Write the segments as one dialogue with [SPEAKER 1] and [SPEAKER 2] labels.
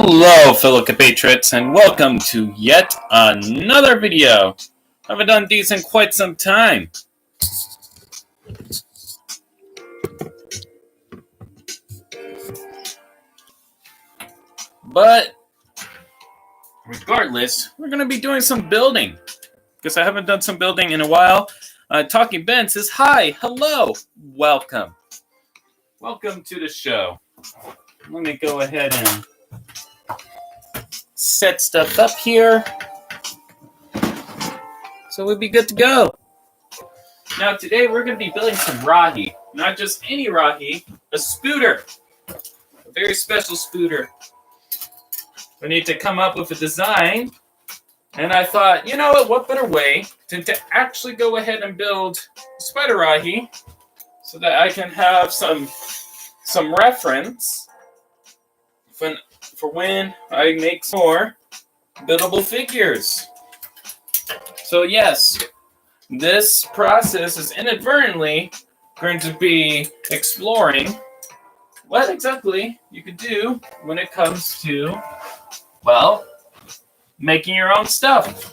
[SPEAKER 1] Hello, fellow compatriots, and welcome to yet another video. I haven't done these in quite some time. But regardless, we're going to be doing some building, because I haven't done some building in a while. Talking Ben says, hi, hello, welcome. Welcome to the show. Let me go ahead and set stuff up here so we'll be good to go. Now today we're going to be building some rahi. Not just any rahi, a spooter. A very special spooter. We need to come up with a design. And I thought, you know what better way than to actually go ahead and build a spider rahi so that I can have some reference for when I make some more buildable figures. So yes, this process is inadvertently going to be exploring what exactly you could do when it comes to, well, making your own stuff.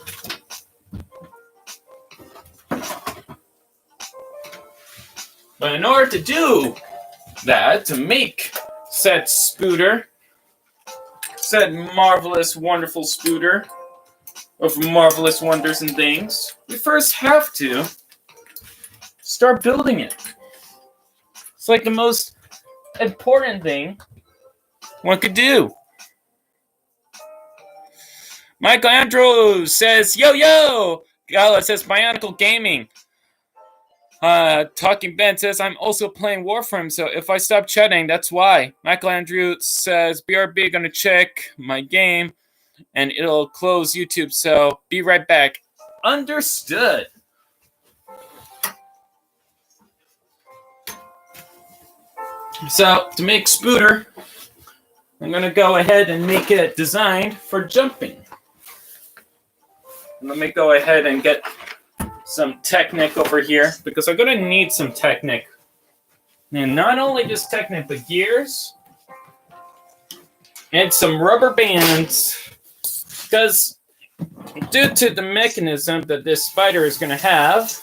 [SPEAKER 1] But in order to do that, to make said spooter, said marvelous, wonderful spooter of marvelous wonders and things, we first have to start building it. It's like the most important thing one could do. Michael Andrews says, yo, yo! Gala says, Bionicle Gaming. Talking Ben says, I'm also playing Warframe, so if I stop chatting, that's why. Michael Andrews says, BRB gonna check my game, and it'll close YouTube, so be right back. Understood. So, to make spooter, I'm gonna go ahead and make it designed for jumping. Let me go ahead and get some Technic over here, because I'm going to need some Technic. And not only just Technic, but gears. And some rubber bands. Because due to the mechanism that this spider is going to have,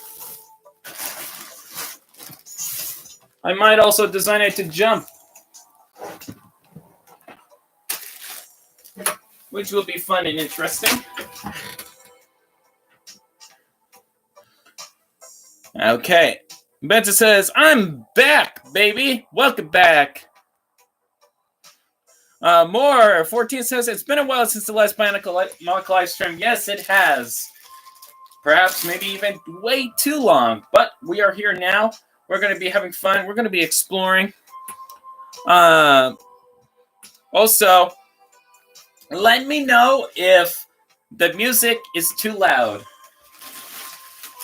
[SPEAKER 1] I might also design it to jump. Which will be fun and interesting. Okay. Benson says, I'm back, baby. Welcome back. More. 14 says, it's been a while since the last Bionicle MOC Livestream. Yes, it has. Perhaps maybe even way too long. But we are here now. We're going to be having fun. We're going to be exploring. Also, let me know if the music is too loud.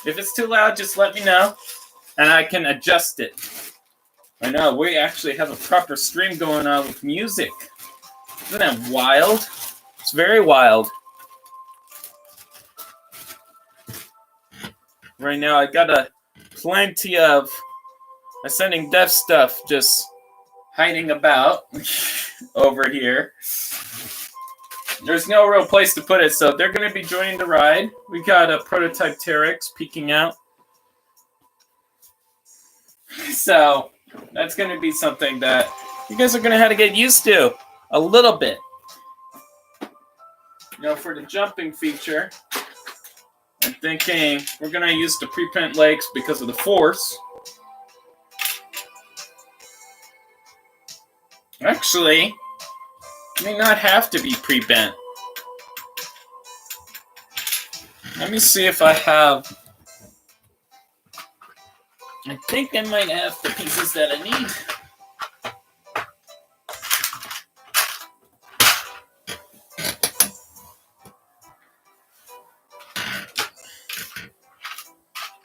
[SPEAKER 1] If it's too loud, just let me know, and I can adjust it. I know, we actually have a proper stream going on with music. Isn't that wild? It's very wild. Right now, I got plenty of Ascending Death stuff just hiding about over here. There's no real place to put it, so they're going to be joining the ride. We got a prototype T-Rex peeking out. So that's going to be something that you guys are going to have to get used to a little bit. You know, for the jumping feature, I'm thinking we're going to use the pre-bent legs because of the force. Actually, may not have to be pre-bent. Let me see if I have. I think I might have the pieces that I need.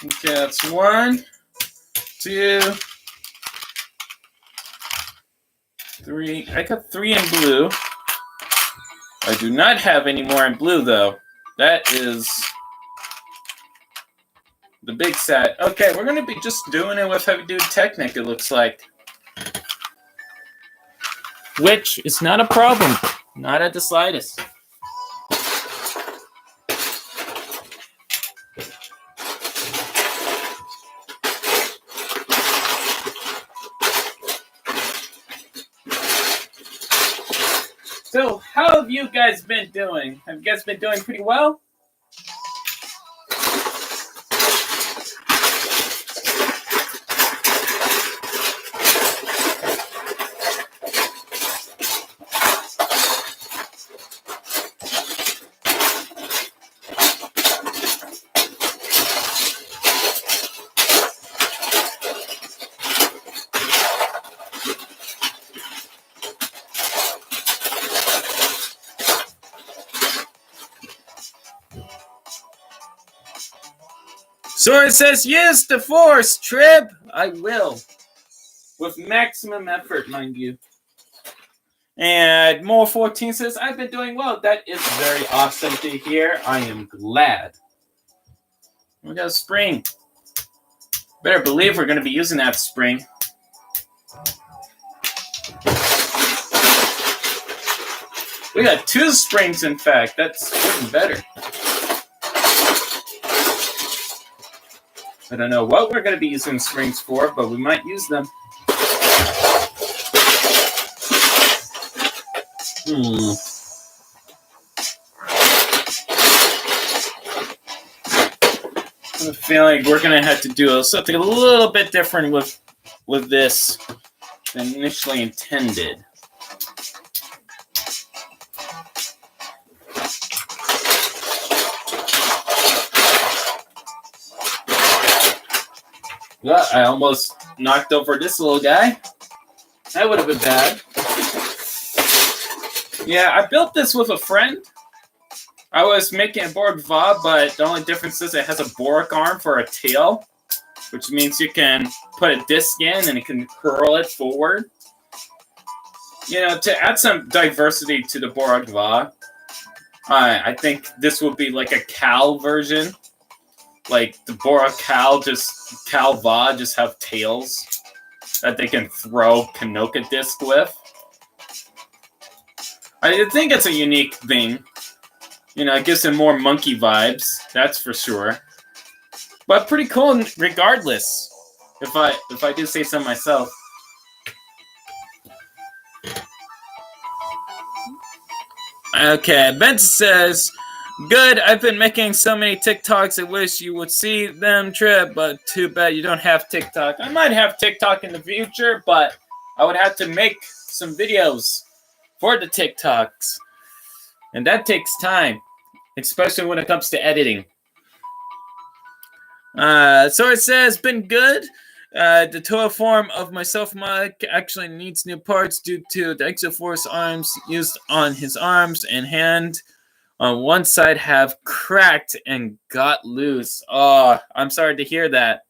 [SPEAKER 1] Okay, that's 1, 2, 3. I got 3 in blue. I do not have any more in blue, though. That is the big set. Okay, we're going to be just doing it with heavy duty Technic, it looks like. Which is not a problem. Not at the slightest. So, how have you guys been doing? Have you guys been doing pretty well? Sora says, use the force, Trib. I will. With maximum effort, mind you. And More14 says, I've been doing well. That is very awesome to hear. I am glad. We got a spring. Better believe we're going to be using that spring. We got 2 springs, in fact. That's even better. I don't know what we're going to be using springs for, but we might use them. I have a feeling we're going to have to do something a little bit different with this than initially intended. Well, I almost knocked over this little guy. That would have been bad. Yeah, I built this with a friend. I was making a board VA, but the only difference is it has a Boric arm for a tail, which means you can put a disc in and it can curl it forward. You know, to add some diversity to the Boric VA, I think this would be like a Cal version. Like the Bora Cal Va just have tails that they can throw Kanoka disc with. I think it's a unique thing. You know, it gives them more monkey vibes, that's for sure. But pretty cool regardless, if I do say so myself. Okay, Ben says, good, I've been making so many TikToks, I wish you would see them, Trip, but too bad you don't have TikTok. I might have TikTok in the future, but I would have to make some videos for the TikToks. And that takes time, especially when it comes to editing. So it says, been good. The total form of my self-mod actually needs new parts due to the Exoforce arms used on his arms and hand on one side have cracked and got loose. Oh, I'm sorry to hear that.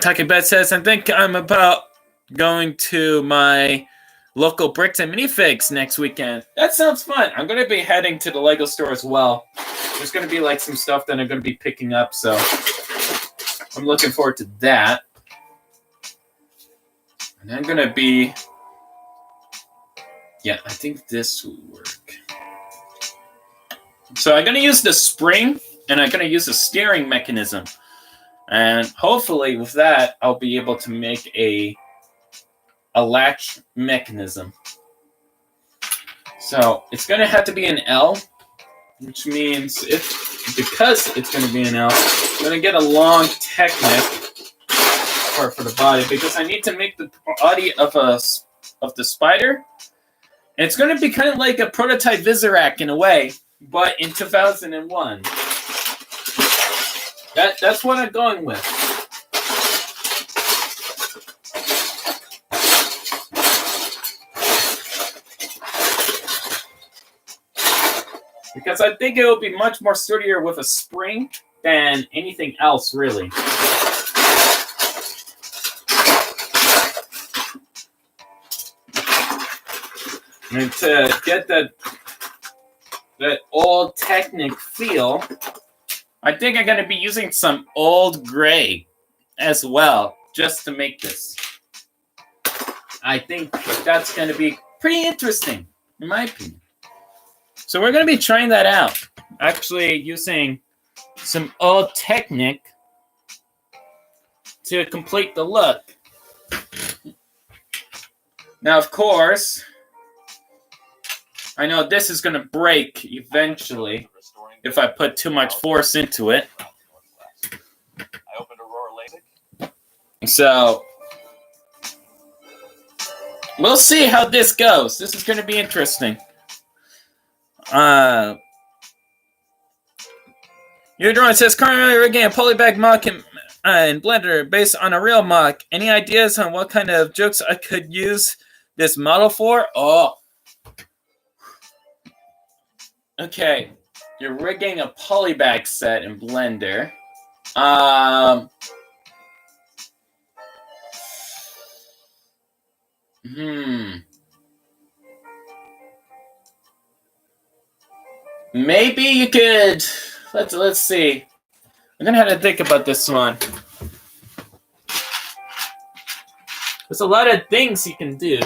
[SPEAKER 1] Talking Bet says, I think I'm about going to my local Bricks and Minifigs next weekend. That sounds fun. I'm going to be heading to the Lego store as well. There's going to be like some stuff that I'm going to be picking up, so I'm looking forward to that. And I'm going to be... Yeah, I think this will work. So I'm going to use the spring, and I'm going to use a steering mechanism. And hopefully with that, I'll be able to make a latch mechanism. So it's going to have to be an L, which means because it's going to be an L, I'm going to get a long Technic part for the body because I need to make the body of the spider. And it's going to be kind of like a prototype Vizirac in a way, but in 2001. That's what I'm going with. Because I think it will be much more sturdier with a spring than anything else, really. And to get that old Technic feel, I think I'm going to be using some old gray as well, just to make this. I think that's going to be pretty interesting, in my opinion. So we're going to be trying that out. Actually using some old technique to complete the look. Now, of course, I know this is going to break eventually if I put too much force into it. So, we'll see how this goes. This is going to be interesting. Your drawing says, currently rigging a polybag mock in Blender based on a real mock. Any ideas on what kind of jokes I could use this model for? Oh. Okay. You're rigging a polybag set in Blender. Maybe you could... Let's see. I'm gonna have to think about this one. There's a lot of things you can do.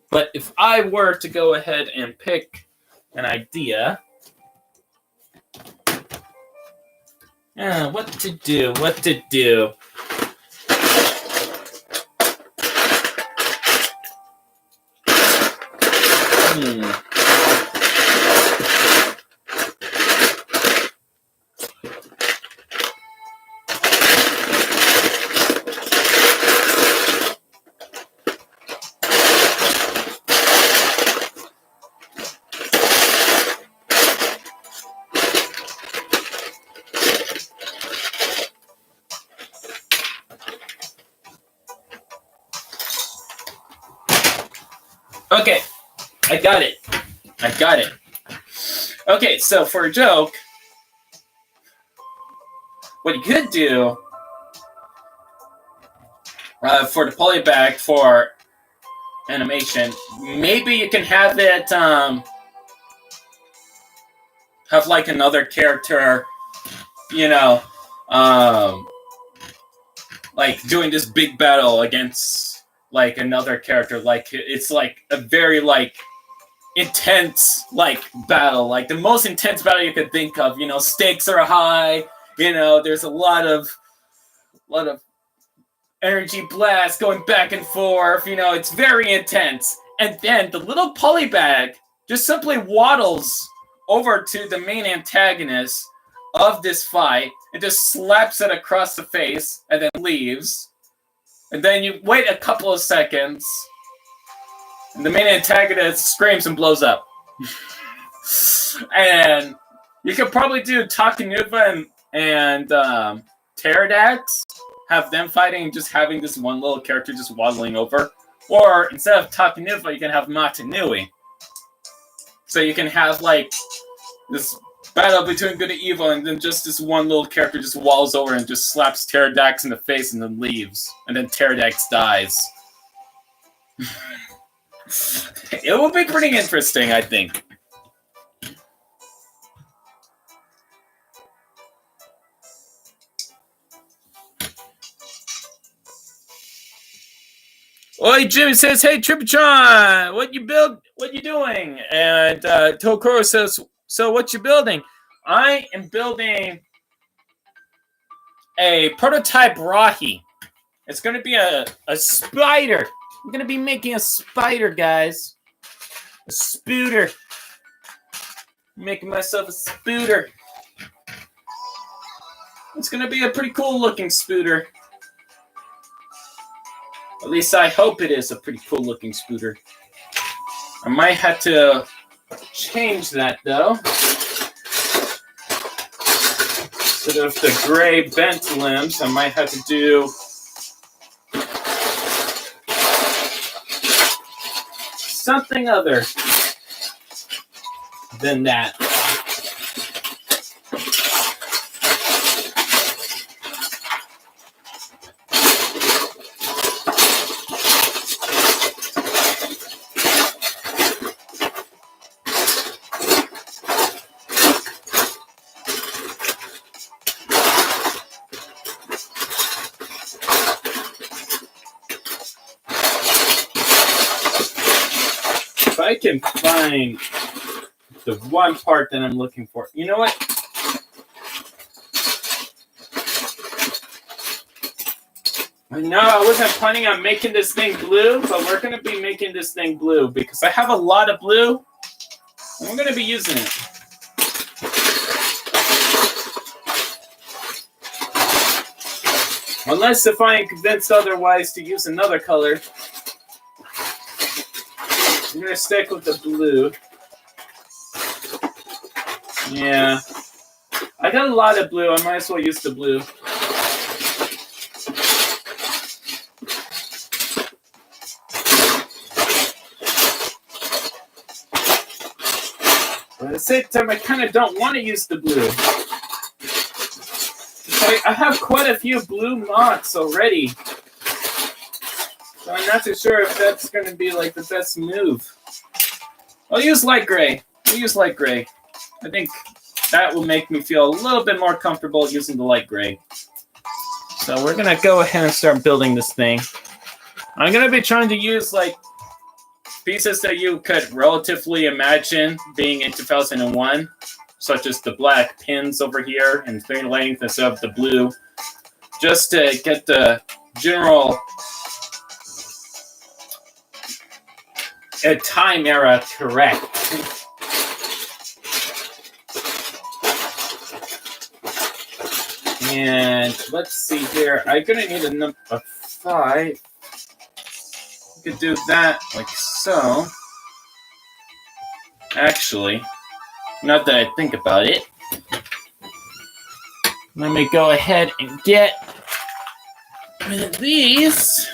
[SPEAKER 1] But if I were to go ahead and pick an idea... what to do? Okay, I got it. Okay, so for a joke, what you could do for the polybag for animation, maybe you can have it have like another character, you know, like doing this big battle against like another character, like it's like a very like intense like battle, like the most intense battle you could think of. You know, stakes are high. You know, there's a lot of energy blasts going back and forth. You know, it's very intense. And then the little polybag just simply waddles over to the main antagonist of this fight and just slaps it across the face and then leaves. And then you wait a couple of seconds, and the main antagonist screams and blows up. And you could probably do Takanuva and Pterodax, have them fighting and just having this one little character just waddling over. Or instead of Takanuva, you can have Matanui. So you can have like this battle between good and evil, and then just this one little character just walls over and just slaps Pterodax in the face and then leaves. And then Pterodax dies. It will be pretty interesting, I think. Oi, Jimmy says, hey, Tripatron, what you doing? And Tokoro says, so what you building? I am building a prototype Rahi. It's going to be a spider. I'm going to be making a spider, guys. A spooter. I'm making myself a spooter. It's going to be a pretty cool looking spooter. At least I hope it is a pretty cool looking spooter. I might have to change that though. Instead of the gray bent limbs, I might have to do something other than that. if I can find the one part that I'm looking for. You know what? No, I wasn't planning on making this thing blue, but we're going to be making this thing blue because I have a lot of blue, and we're going to be using it. Unless if I am convinced otherwise to use another color. I'm going to stick with the blue. Yeah. I got a lot of blue. I might as well use the blue. But at the same time, I kind of don't want to use the blue. I have quite a few blue MOCs already. So I'm not too sure if that's going to be like the best move. I'll use light gray. We'll use light gray. I think that will make me feel a little bit more comfortable using the light gray. So we're going to go ahead and start building this thing. I'm going to be trying to use like pieces that you could relatively imagine being in 2001, such as the black pins over here and 3 length instead of the blue, just to get the general time era correct. And let's see here. I'm gonna need a number 5. You could do that like so. Actually, not that I think about it. Let me go ahead and get these.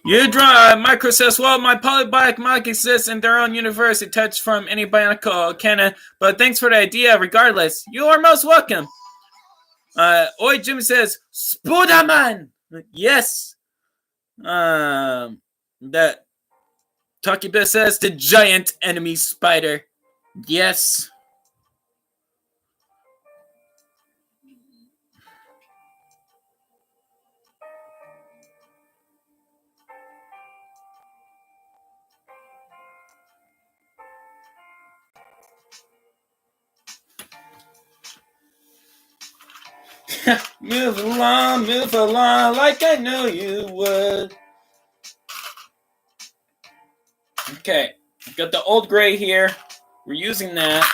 [SPEAKER 1] You draw Micro says, well, my Polybionic MOC exists in their own universe. It touched from any Bionicle canon, but thanks for the idea regardless. You are most welcome. Oi Jimmy says, Spider-Man! Yes. That Talkie Bill says, the giant enemy spider. Yes. Move along like I knew you would. Okay, got the old gray here. We're using that.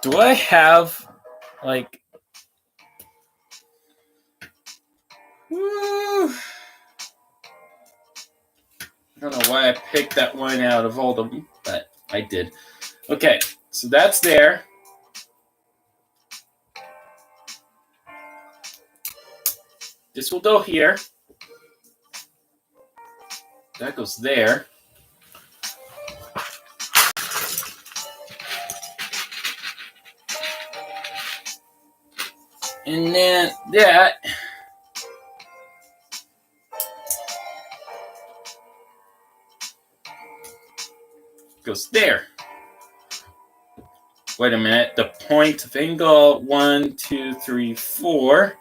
[SPEAKER 1] Do I have, like... Woo. I don't know why I picked that one out of all of them, but I did. Okay, so that's there. This will go here. That goes there. And then that goes there. Wait a minute. The point of angle 1, 2, 3, 4.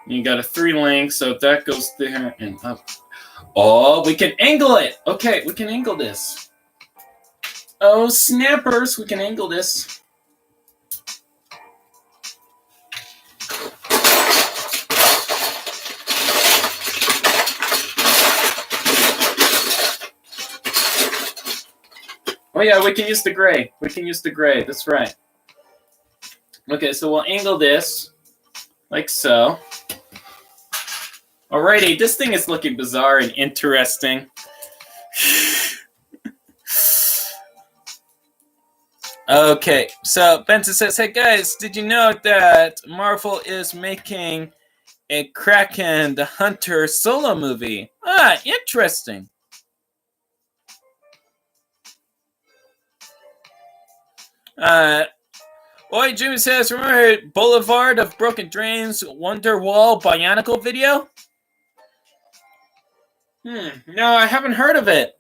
[SPEAKER 1] You got a 3 length, so that goes there and up. Oh, we can angle it. Okay, we can angle this. Oh, snappers, we can angle this. Oh yeah, we can use the gray. We can use the gray. That's right. Okay, so we'll angle this like so. Alrighty, this thing is looking bizarre and interesting. Okay, so Benson says, hey guys, did you know that Marvel is making a Kraken the Hunter solo movie? Ah, interesting. Oi, Jimmy says, remember Boulevard of Broken Dreams Wonderwall Bionicle video? No, I haven't heard of it.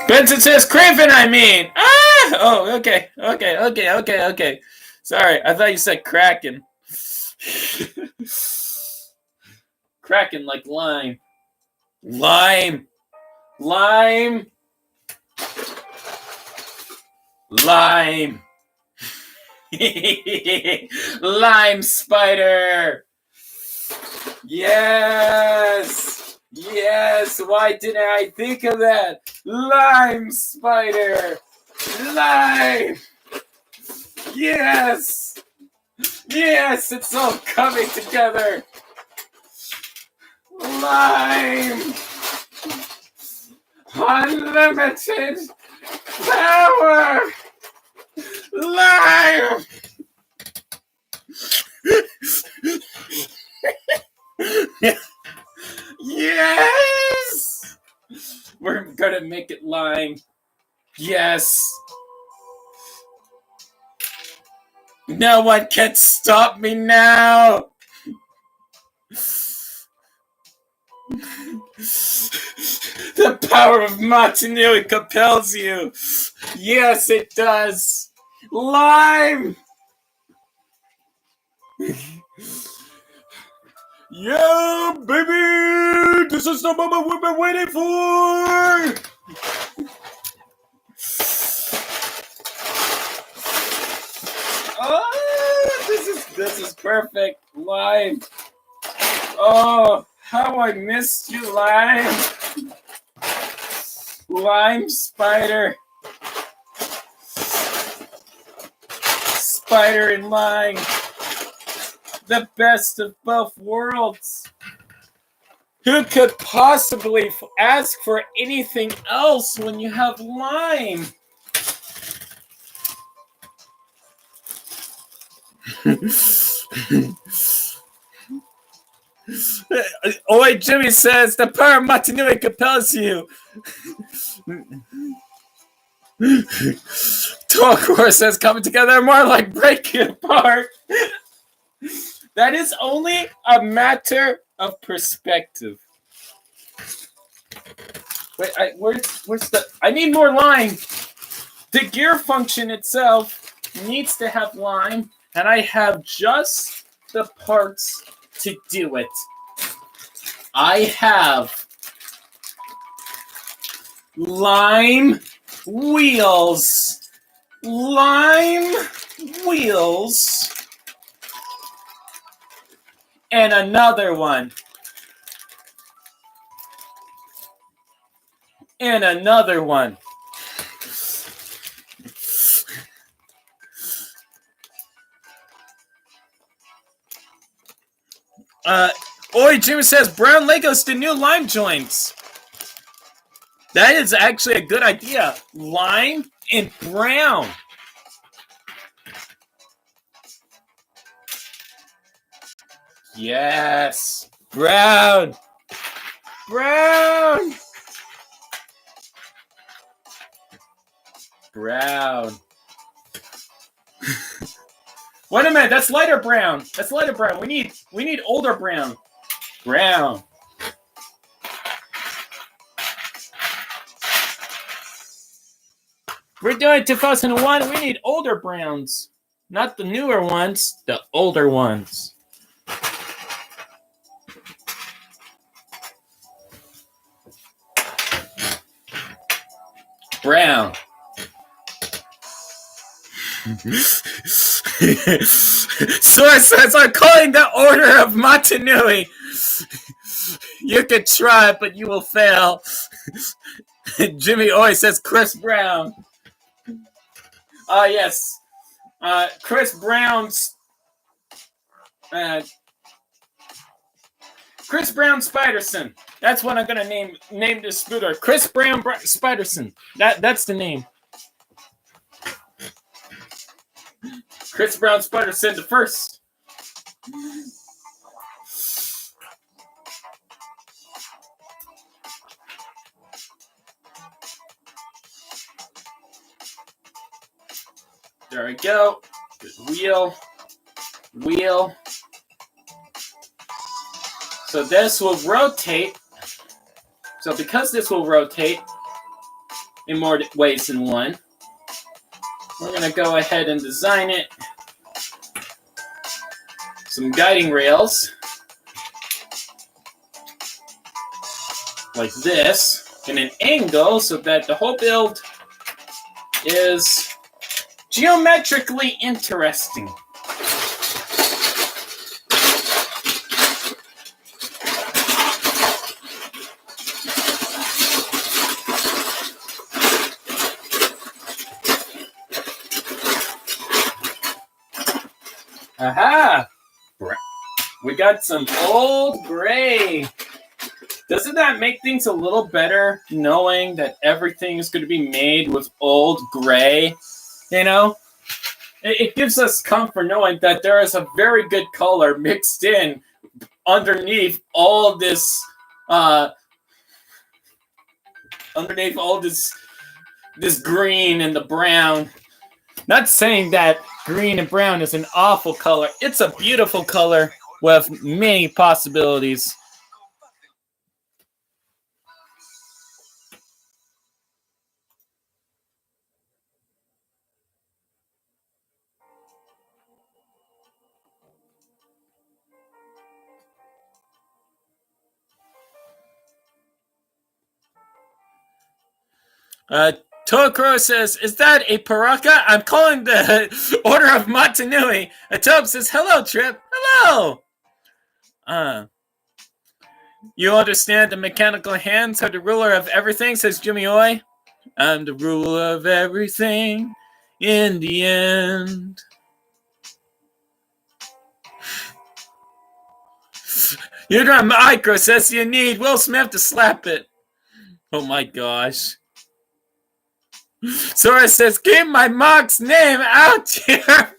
[SPEAKER 1] Benson says Craven, I mean. Ah! Oh, okay. Sorry, I thought you said Kraken. Kraken like lime. Lime. Lime spider. Yes, why didn't I think of that? Lime spider. Lime. Yes, it's all coming together. Lime. Unlimited power. Lime. Yes! We're gonna make it lime. Yes! No one can stop me now! The power of Martinui compels you! Yes, it does! Lime! Yeah, baby! This is the moment we've been waiting for! Oh, this is perfect. Lime. Oh, how I missed you, Lime. Lime spider. Spider and lime. The best of both worlds. Who could possibly ask for anything else when you have lime? Oi, Jimmy says the power of Matanui compels you. Torkor says coming together more like breaking apart. That is only a matter of perspective. Wait, where's the? I need more lime. The gear function itself needs to have lime, and I have just the parts to do it. I have lime wheels. And another one. And another one. Oi, Jimmy says brown Legos to new lime joints. That is actually a good idea. Lime and brown. Yes. Brown. Brown. Brown. Wait a minute, that's lighter brown. That's lighter brown. We need older brown. Brown. We're doing 2001. We need older browns. Not the newer ones, the older ones. Brown. Source says, I'm calling the Order of Matanui. You could try, but you will fail. Jimmy Oi says Chris Brown. Yes. Chris Brown's... Chris Brown Spiderson. That's what I'm gonna name this scooter. Chris Brown Spiderson. That's the name. Chris Brown Spiderson the first. There we go. Wheel. Wheel. So this will rotate. So because this will rotate in more ways than one, we're going to go ahead and design it. Some guiding rails. Like this. In an angle so that the whole build is geometrically interesting. Aha! We got some old gray. Doesn't that make things a little better knowing that everything is going to be made with old gray? You know? It gives us comfort knowing that there is a very good color mixed in underneath all this this green and the brown. Not saying that green and brown is an awful color. It's a beautiful color with many possibilities. Tokro says, is that a Paraka? I'm calling the Order of Matanui. Atobe says, hello, Trip. Hello. You understand the mechanical hands are the ruler of everything, says Jimmy Oi. I'm the ruler of everything in the end. Udra Micro says you need Will Smith to slap it. Oh my gosh. Sora says, keep my MOC's name out here.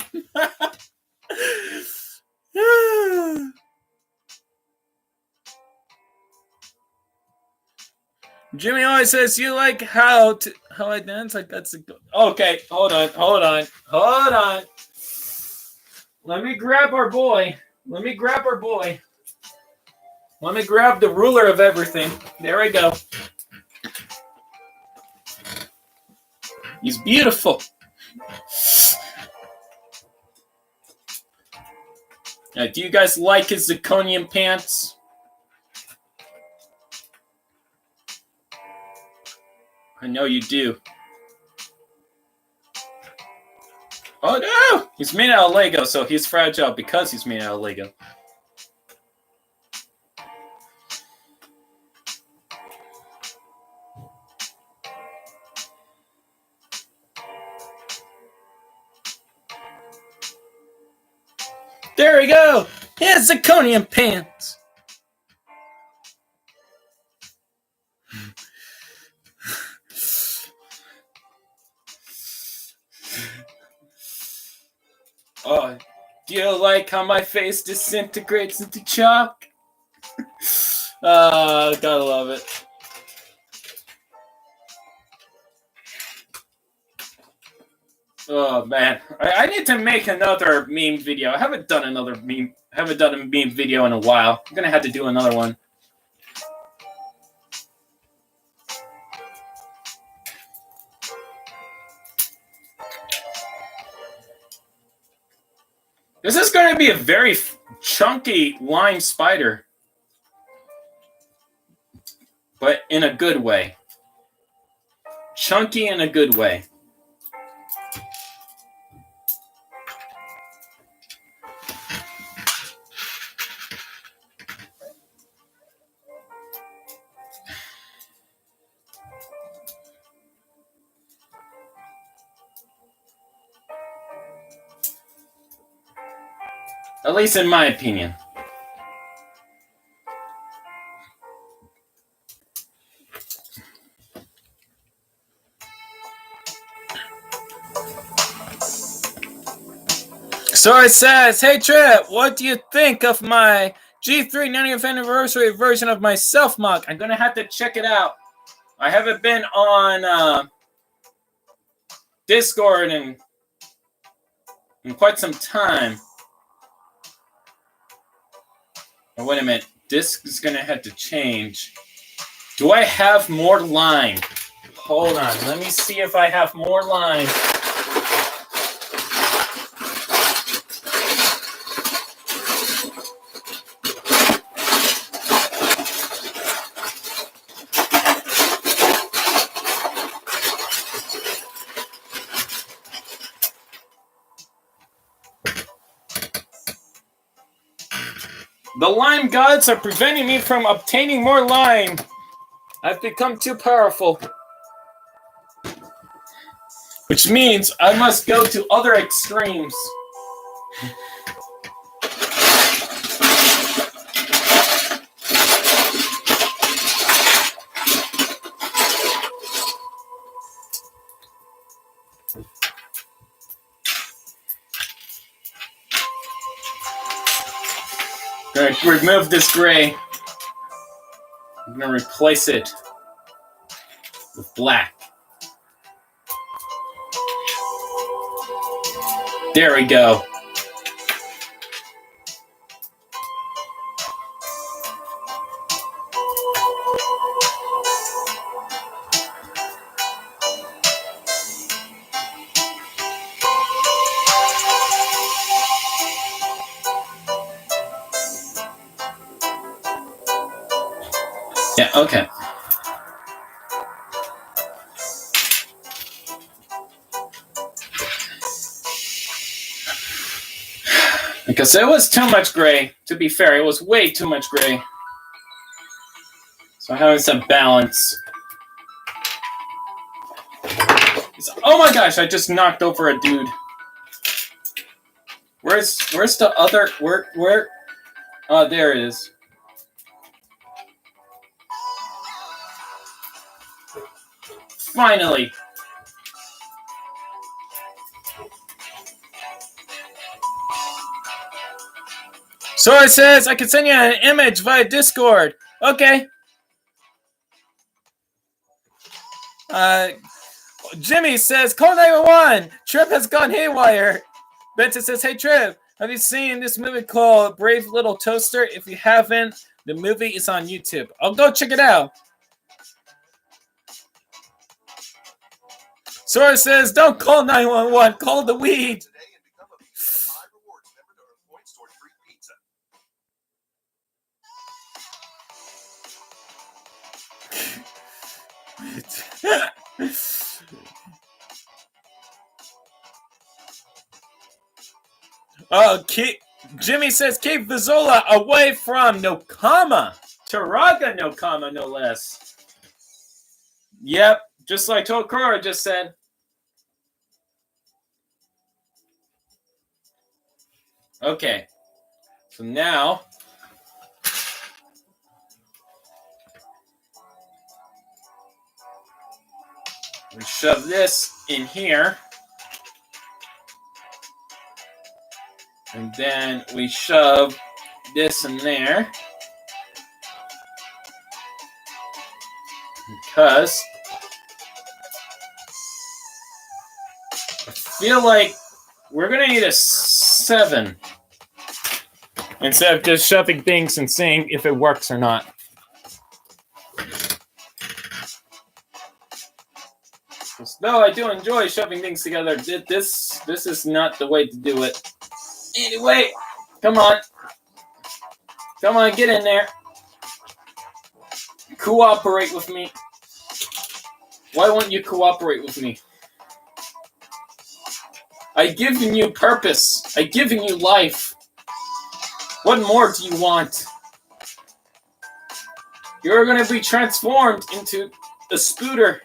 [SPEAKER 1] Jimmy always says, you like how I dance? Like that's a good. Okay, hold on. Let me grab our boy. Let me grab the ruler of everything. There we go. He's beautiful. Now, do you guys like his zirconium pants? I know you do. Oh no! He's made out of Lego, so he's fragile because he's made out of Lego. There we go! His zirconium pants! Oh, do you like how my face disintegrates into chalk? Gotta love it. Oh man, I need to make another meme video. I haven't done a meme video in a while. I'm gonna have to do another one. This is going to be a very chunky lime spider. But in a good way. Chunky in a good way. At least in my opinion. So it says, hey Trip, what do you think of my G3 90th anniversary version of my self-mock? I'm going to have to check it out. I haven't been on Discord in in quite some time. Oh, wait a minute. This is going to have to change. Do I have more line? Hold on. Let me see if I have more line. The lime gods are preventing me from obtaining more lime. I've become too powerful. Which means I must go to other extremes. Going to remove this gray. I'm going to replace it with black. There we go. Yeah, okay. Because it was too much gray. To be fair, it was way too much gray. So having some balance. Oh my gosh, I just knocked over a dude. Where's the other where oh, there it is. Finally. So it says I can send you an image via Discord. Okay. Jimmy says, call 911. Trip has gone haywire. Benson says, hey Trip, have you seen this movie called Brave Little Toaster? If you haven't, the movie is on YouTube. I'll go check it out. Sora says, don't call 911, call the weed. Oh, Jimmy says, keep Vizola away from Nokama. Taraga Nokama, no less. Yep, just like Tokura just said. Okay, so now we shove this in here, and then we shove this in there, because I feel like we're gonna need a 7 instead of just shoving things and seeing if it works or not. No, I do enjoy shoving things together. This is not the way to do it. Anyway, come on. Come on, get in there. Cooperate with me. Why won't you cooperate with me? I've given you purpose. I've given you life. What more do you want? You're going to be transformed into a spooter.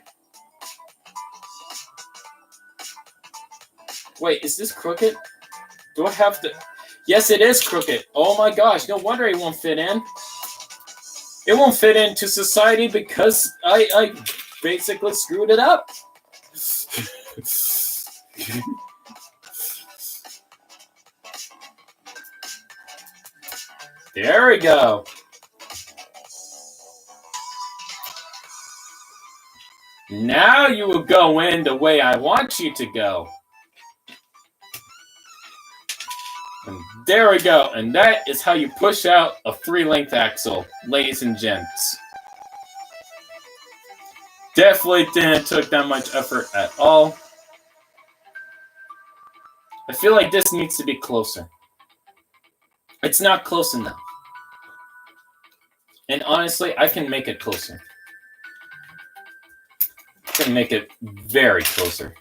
[SPEAKER 1] Wait, is this crooked? Do I have to? Yes, it is crooked. Oh my gosh, no wonder it won't fit in. It won't fit into society because I basically screwed it up. There we go. Now you will go in the way I want you to go. There we go. And that is how you push out a 3-length axle, ladies and gents. Definitely didn't take that much effort at all. I feel like this needs to be closer. It's not close enough. And honestly, I can make it closer. I can make it very closer.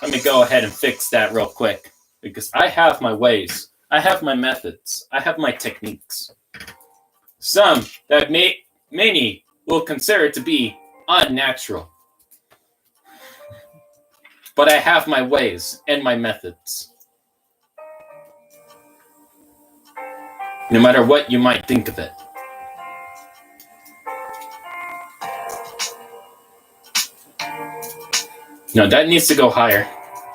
[SPEAKER 1] Let me go ahead and fix that real quick. Because I have my ways. I have my methods. I have my techniques. Some that many will consider to be unnatural. But I have my ways and my methods. No matter what you might think of it. No, that needs to go higher.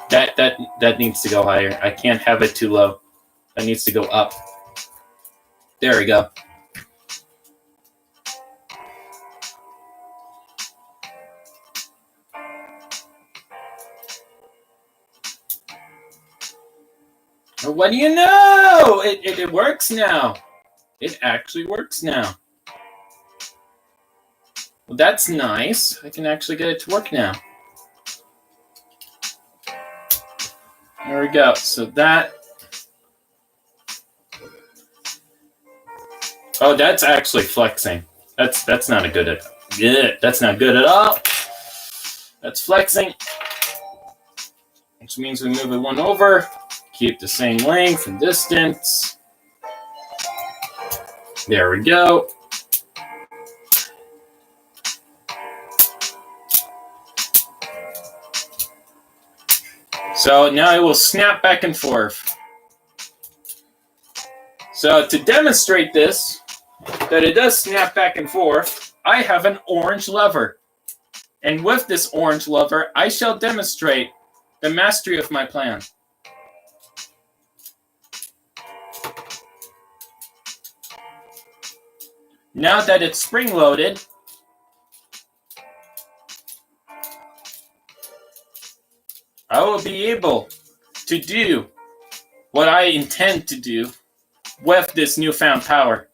[SPEAKER 1] That needs to go higher. I can't have it too low. That needs to go up. There we go. What do you know? It works now. It actually works now. Well, that's nice. I can actually get it to work now. There we go. So that. Oh, that's actually flexing. That's not a good. Yeah, that's not good at all. That's flexing, which means we move it one over. Keep the same length and distance. There we go. So now it will snap back and forth. So to demonstrate this, that it does snap back and forth, I have an orange lever. And with this orange lever, I shall demonstrate the mastery of my plan. Now that it's spring-loaded, I will be able to do what I intend to do with this newfound power.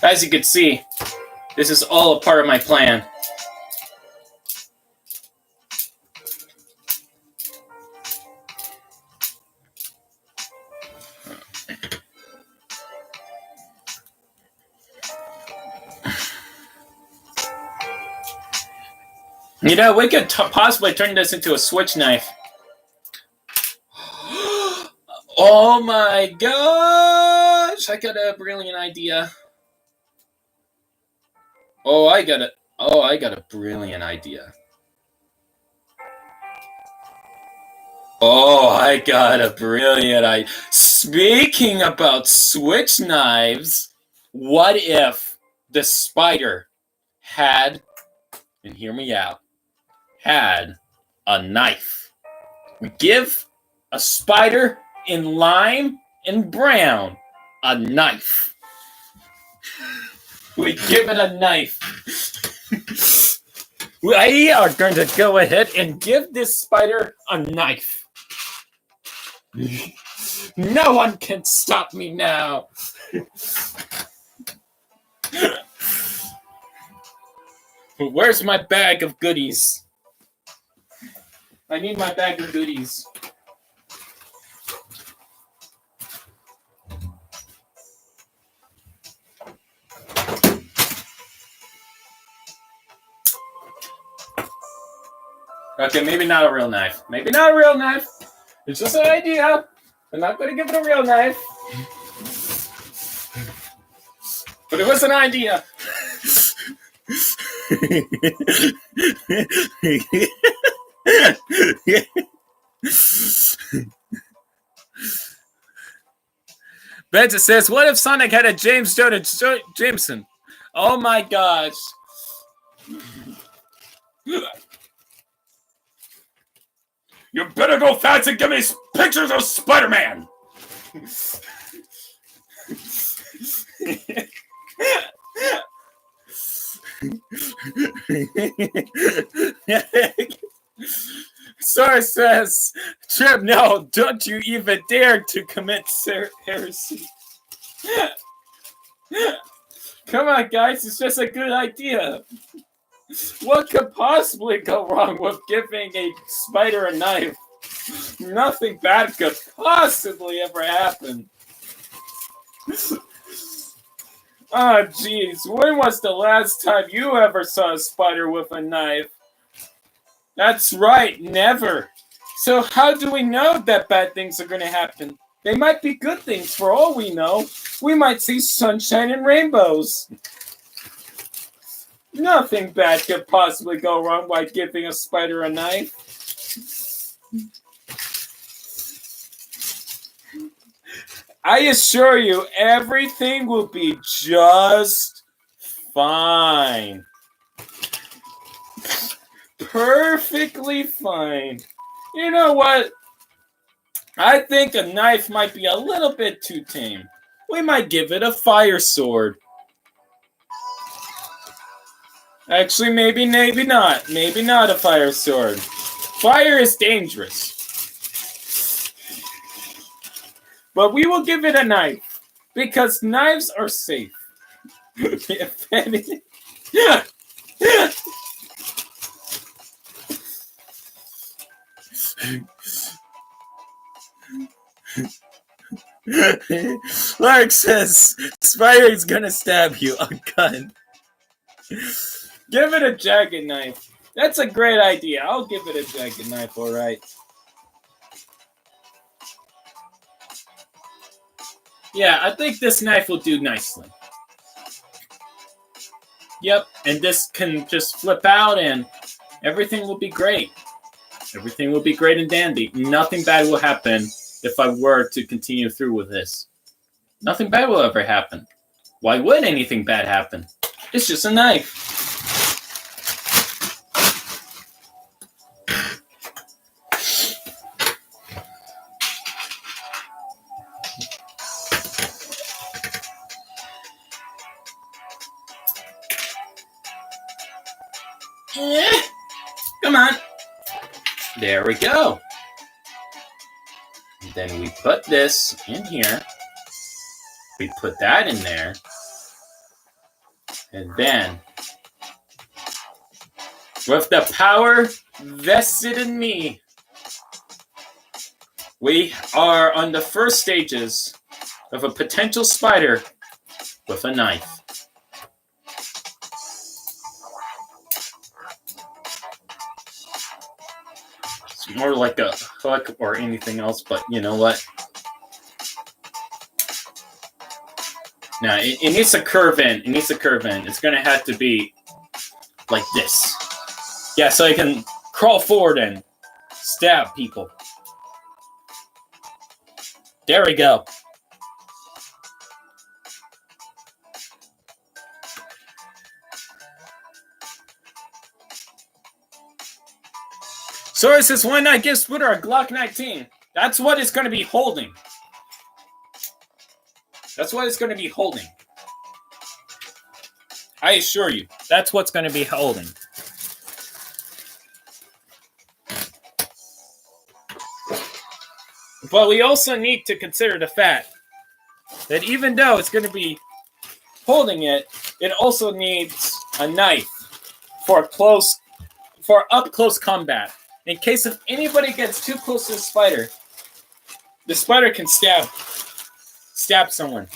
[SPEAKER 1] As you can see, this is all a part of my plan. You know, we could possibly turn this into a switch knife. Oh my gosh! I got a brilliant idea. I got a brilliant idea. I got a brilliant idea. Speaking about switch knives, what if the spider had, and hear me out, had a knife? We give a spider in lime and brown a knife. We give it a knife. We are going to go ahead and give this spider a knife. No one can stop me now. Where's my bag of goodies? I need my bag of goodies. Okay, maybe not a real knife. Maybe not a real knife. It's just an idea. I'm not going to give it a real knife. But it was an idea. Benja says, what if Sonic had a James Jonas Jameson? Oh my gosh. You better go fast and give me pictures of Spider-Man. Source says, Trip, no, don't you even dare to commit heresy. Come on, guys, it's just a good idea. What could possibly go wrong with giving a spider a knife? Nothing bad could possibly ever happen. Oh, jeez. When was the last time you ever saw a spider with a knife? That's right, never. So how do we know that bad things are going to happen? They might be good things for all we know. We might see sunshine and rainbows. Nothing bad could possibly go wrong by giving a spider a knife. I assure you, everything will be just fine. Perfectly fine. You know what? I think a knife might be a little bit too tame. We might give it a fire sword. Actually, maybe not. Maybe not a fire sword. Fire is dangerous. But we will give it a knife. Because knives are safe. If anything. Lark says, Spider is gonna stab you. A gun. Give it a jagged knife. That's a great idea. I'll give it a jagged knife, alright. Yeah, I think this knife will do nicely. Yep, and this can just flip out and everything will be great. Everything will be great and dandy. Nothing bad will happen if I were to continue through with this. Nothing bad will ever happen. Why would anything bad happen? It's just a knife. Come on. There we go. And then we put this in here. We put that in there. And then, with the power vested in me, we are on the first stages of a potential spider with a knife. It's more like a hook or anything else, but you know what? Now, it needs to curve in. It needs to curve in. It's going to have to be like this. Yeah, so I can crawl forward and stab people. There we go. Source says, why not give Splitter a Glock 19? That's what it's going to be holding. That's what it's going to be holding. I assure you, that's what's going to be holding. But we also need to consider the fact that even though it's going to be holding it, it also needs a knife for up close combat. In case if anybody gets too close to the spider can stab someone.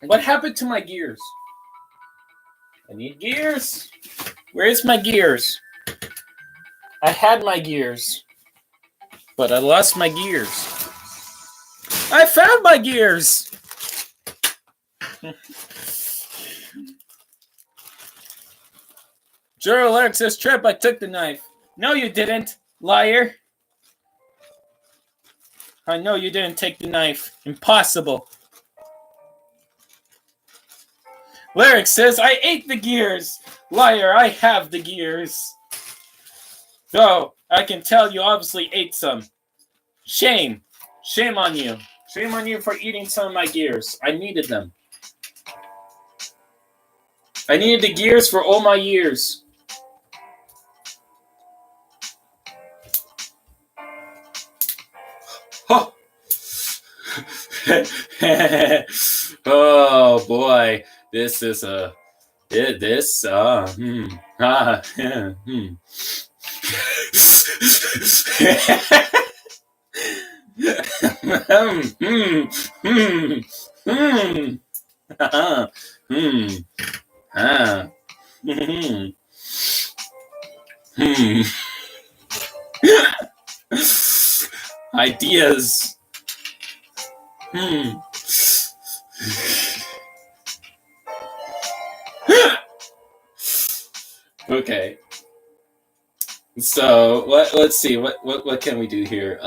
[SPEAKER 1] What happened to my gears? I need gears. Where is my gears? I had my gears, but I lost my gears. I found my gears. Juro Lark says, Trip, I took the knife. No, you didn't, liar. I know you didn't take the knife. Impossible. Lyric says, I ate the gears. Liar, I have the gears. Though, I can tell you obviously ate some. Shame. Shame on you. Shame on you for eating some of my gears. I needed them. I needed the gears for all my years. Oh, oh boy, this is a this ideas. Okay. So let's see what can we do here?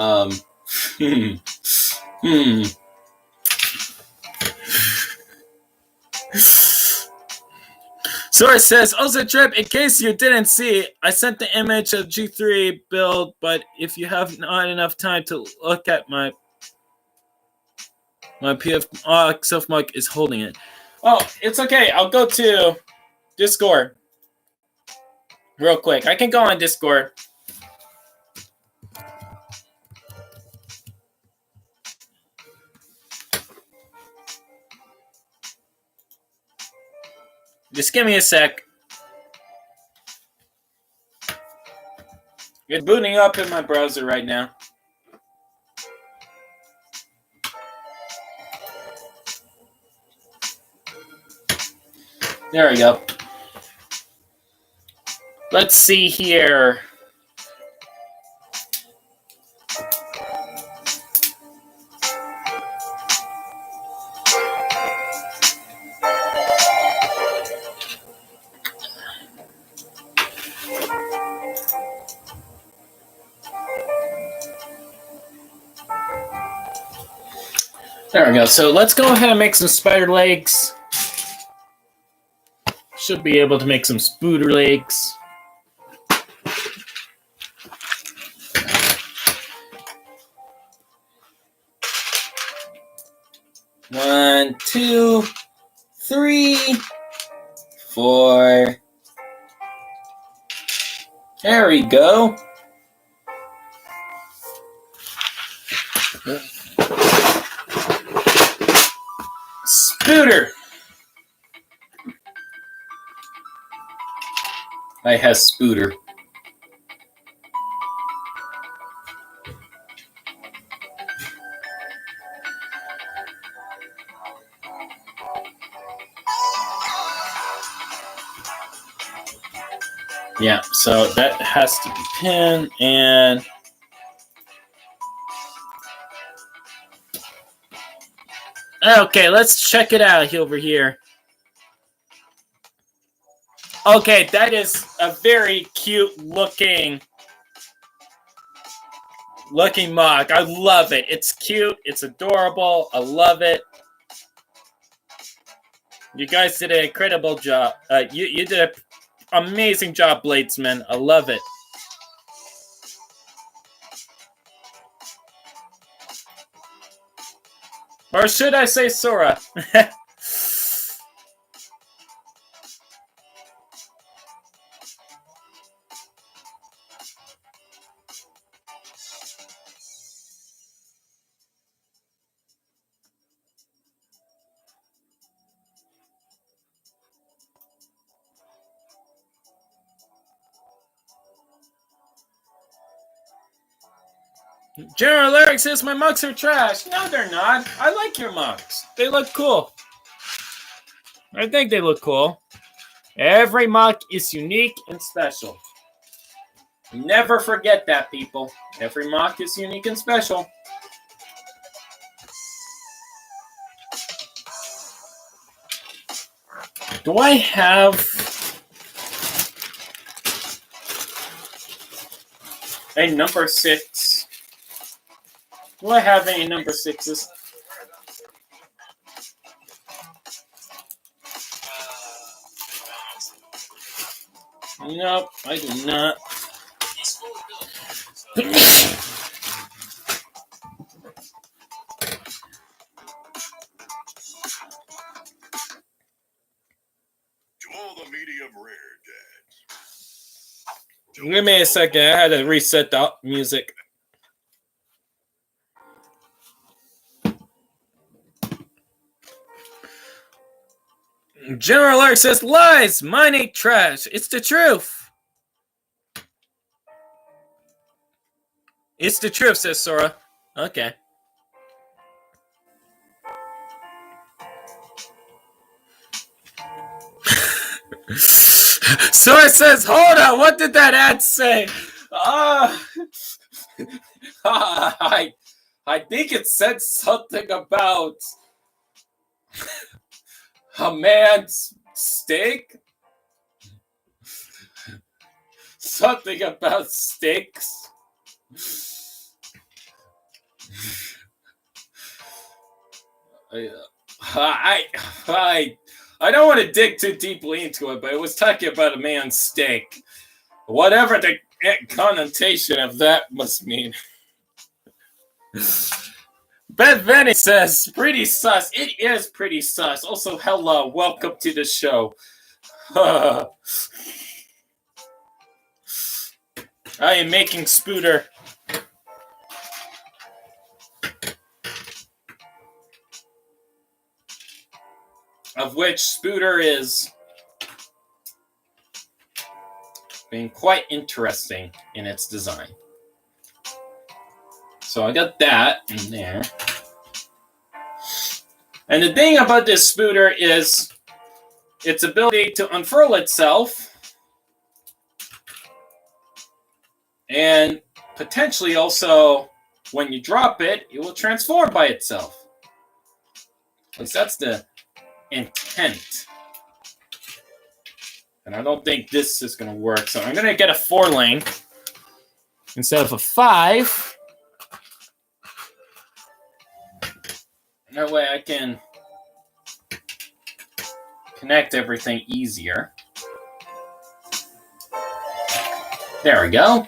[SPEAKER 1] Source says, also Trip, in case you didn't see, I sent the image of G3 build, but if you have not enough time to look at my PF self-mark is holding it. Oh, it's okay. I'll go to Discord real quick. I can go on Discord. Just give me a sec. It's booting up in my browser right now. There we go. Let's see here. There we go. So let's go ahead and make some spider legs. Should be able to make some spooder legs. One, two, three, four. There we go. Spooter. I have spooter. Yeah, so that has to be pin and okay, let's check it out over here. Okay, that is a very cute looking mock. I love it. It's cute. It's adorable. I love it. You guys did an incredible job. You did an amazing job, Bladesman. I love it. Or should I say Sora? General Lyric says my mugs are trash. No, they're not. I like your mugs. They look cool. I think they look cool. Every mug is unique and special. Never forget that, people. Every mug is unique and special. Do I have a number 6? Do I have any number 6s? Nope, I do not.
[SPEAKER 2] To all
[SPEAKER 1] Give me a second. I had to reset the music. General Alert says, lies! Mine ain't trash. It's the truth. It's the truth, says Sora. Okay. Sora says, hold on, what did that ad say? I think it said something about a man's steak? Something about steaks? I don't want to dig too deeply into it, but it was talking about a man's steak. Whatever the connotation of that must mean. Beth Venny says, pretty sus. It is pretty sus. Also, hello. Welcome to the show. I am making Spooter. Of which Spooter is being quite interesting in its design. So I got that in there. And the thing about this Spooter is its ability to unfurl itself and potentially also when you drop it, it will transform by itself. At least that's the intent. And I don't think this is going to work. So I'm going to get a 4-lane instead of a 5. That way I can connect everything easier. There we go.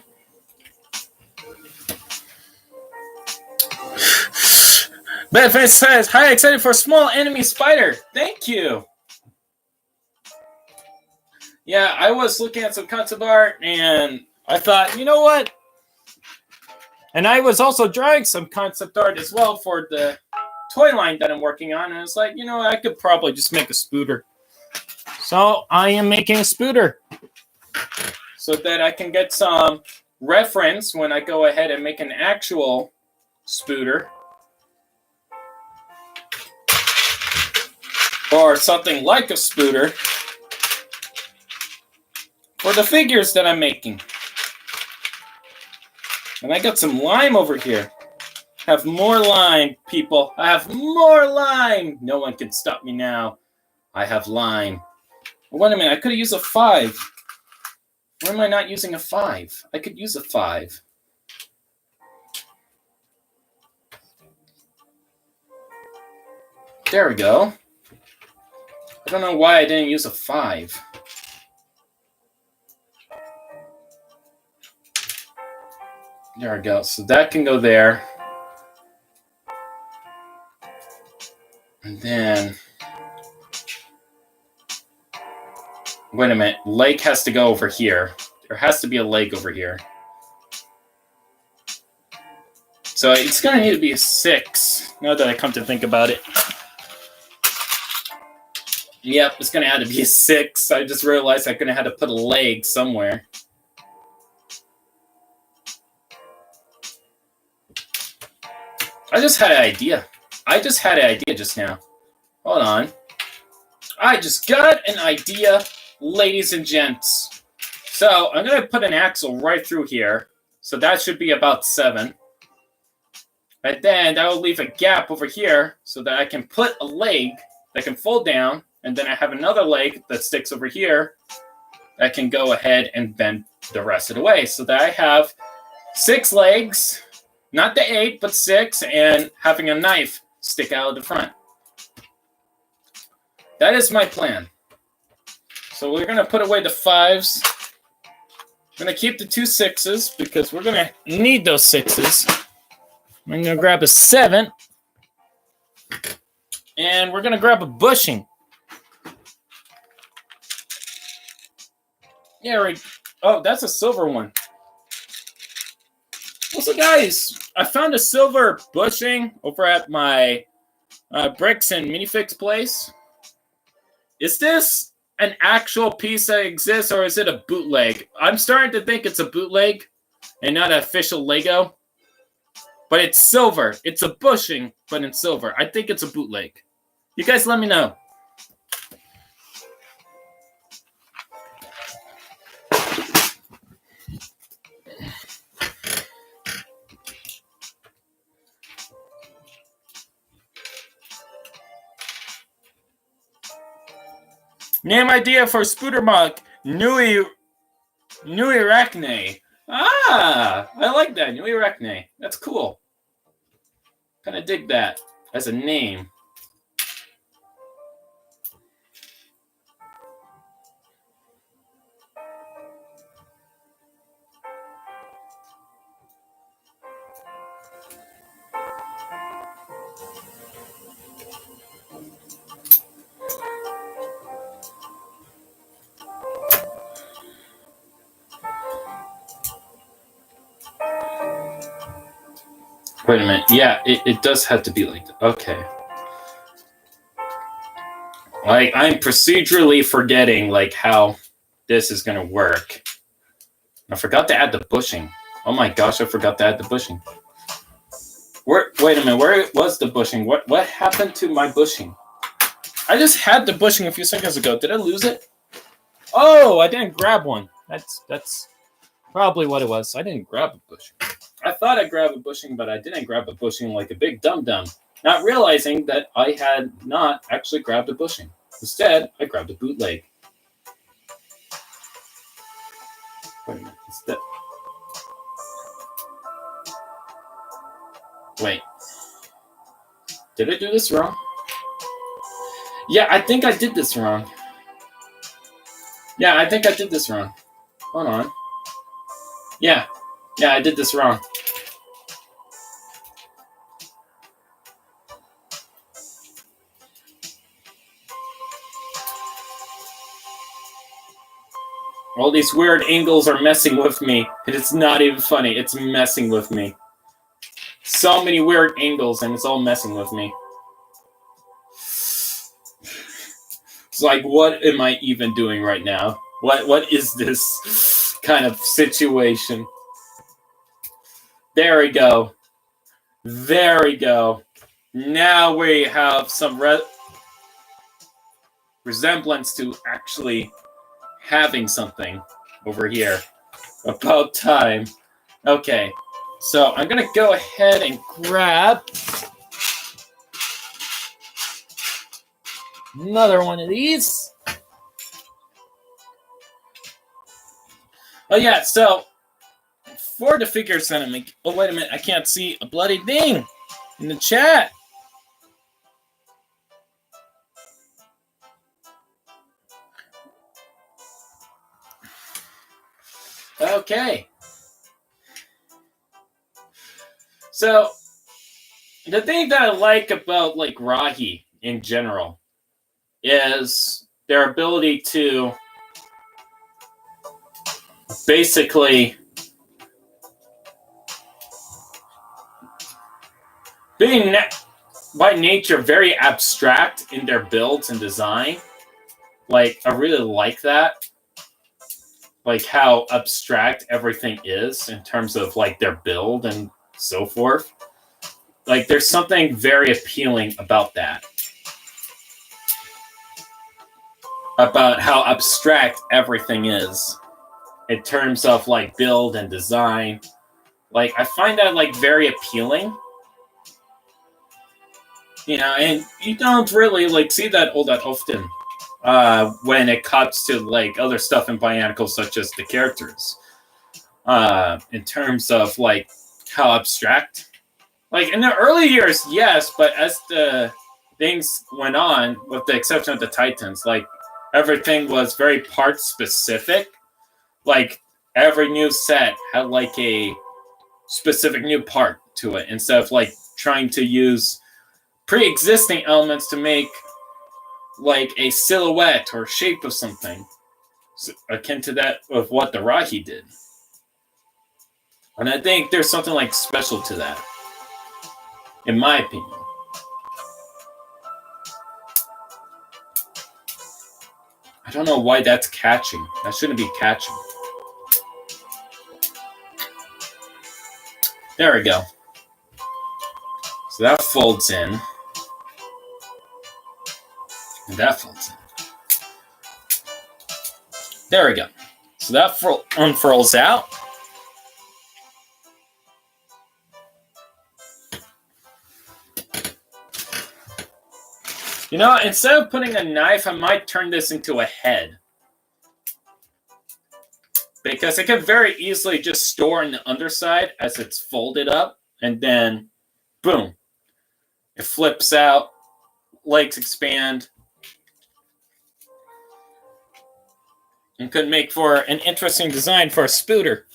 [SPEAKER 1] Benefit says, hi, excited for a small enemy spider. Thank you. Yeah, I was looking at some concept art and I thought, you know what? And I was also drawing some concept art as well for the toy line that I'm working on. And it's like, you know, I could probably just make a Spooter. So I am making a Spooter so that I can get some reference when I go ahead and make an actual Spooter. Or something like a Spooter for the figures that I'm making. And I got some lime over here. Have more lime, people. I have more lime. No one can stop me now. I have lime. Wait a minute, I could have used a 5. Why am I not using a 5? I could use a 5. There we go. I don't know why I didn't use a 5. There we go. So that can go there. And then... wait a minute. Lake has to go over here. There has to be a lake over here. So it's going to need to be a 6, now that I come to think about it. Yep, it's going to have to be a 6. I just realized I'm going to have to put a leg somewhere. I just had an idea. Just now. Hold on. I just got an idea, ladies and gents. So I'm going to put an axle right through here. So that should be about 7. And then that will leave a gap over here so that I can put a leg that can fold down. And then I have another leg that sticks over here that can go ahead and bend the rest of the way. So that I have 6 legs, not the 8, but 6, and having a knife stick out of the front. That is my plan. So we're going to put away the 5s. I'm going to keep the 2 6s because we're going to need those 6s. I'm going to grab a 7. And we're going to grab a bushing. Yeah, right. Oh, that's a silver one. Also, guys, I found a silver bushing over at my bricks and minifix place. Is this an actual piece that exists, or is it a bootleg? I'm starting to think it's a bootleg and not an official Lego. But it's silver. It's a bushing, but in silver. I think it's a bootleg. You guys let me know. Name idea for Spooter MOC, Nui Arachne. Ah, I like that, Nui Arachne. That's cool. Kind of dig that as a name. Wait a minute. Yeah, it does have to be like that. Okay. Like, I'm procedurally forgetting, like, how this is going to work. I forgot to add the bushing. Oh my gosh, I forgot to add the bushing. Wait a minute, where was the bushing? What happened to my bushing? I just had the bushing a few seconds ago. Did I lose it? Oh, I didn't grab one. That's probably what it was. I didn't grab a bushing. I thought I grabbed a bushing, but I didn't grab a bushing like a big dum-dum, not realizing that I had not actually grabbed a bushing. Instead, I grabbed a bootleg. Wait a minute. Wait. Did I do this wrong? Yeah, I think I did this wrong. Yeah, I think I did this wrong. Hold on. Yeah, I did this wrong. All these weird angles are messing with me. It's not even funny. It's messing with me. So many weird angles, and it's all messing with me. It's like, what am I even doing right now? What is this kind of situation? There we go. There we go. Now we have some resemblance to actually having something over here. About time. Okay, so I'm gonna go ahead and grab another one of these. Oh yeah, so for the figure sentiment. Oh wait a minute, I can't see a bloody thing in the chat. Okay. So the thing that I like about like Rahi in general is their ability to basically being by nature very abstract in their builds and design. Like, I really like that. Like how abstract everything is in terms of like their build and so forth. Like, there's something very appealing about that. About how abstract everything is in terms of like build and design. Like, I find that like very appealing. You know, and you don't really like see that all that often when it comes to like other stuff in Bionicle, such as the characters. In terms of like how abstract. Like in the early years, yes, but as the things went on, with the exception of the Titans, like everything was very part specific. Like every new set had like a specific new part to it, instead of like trying to use pre-existing elements to make like a silhouette or shape of something. akin to that of what the rahi did. And I think there's something like special to that, in my opinion. I don't know why that's catching. That shouldn't be catching. There we go. So that folds in. And that folds in. There we go. So that unfurls out. You know, instead of putting a knife, I might turn this into a head. Because it can very easily just store on the underside as it's folded up. And then, boom. It flips out. Legs expand. And could make for an interesting design for a spooter.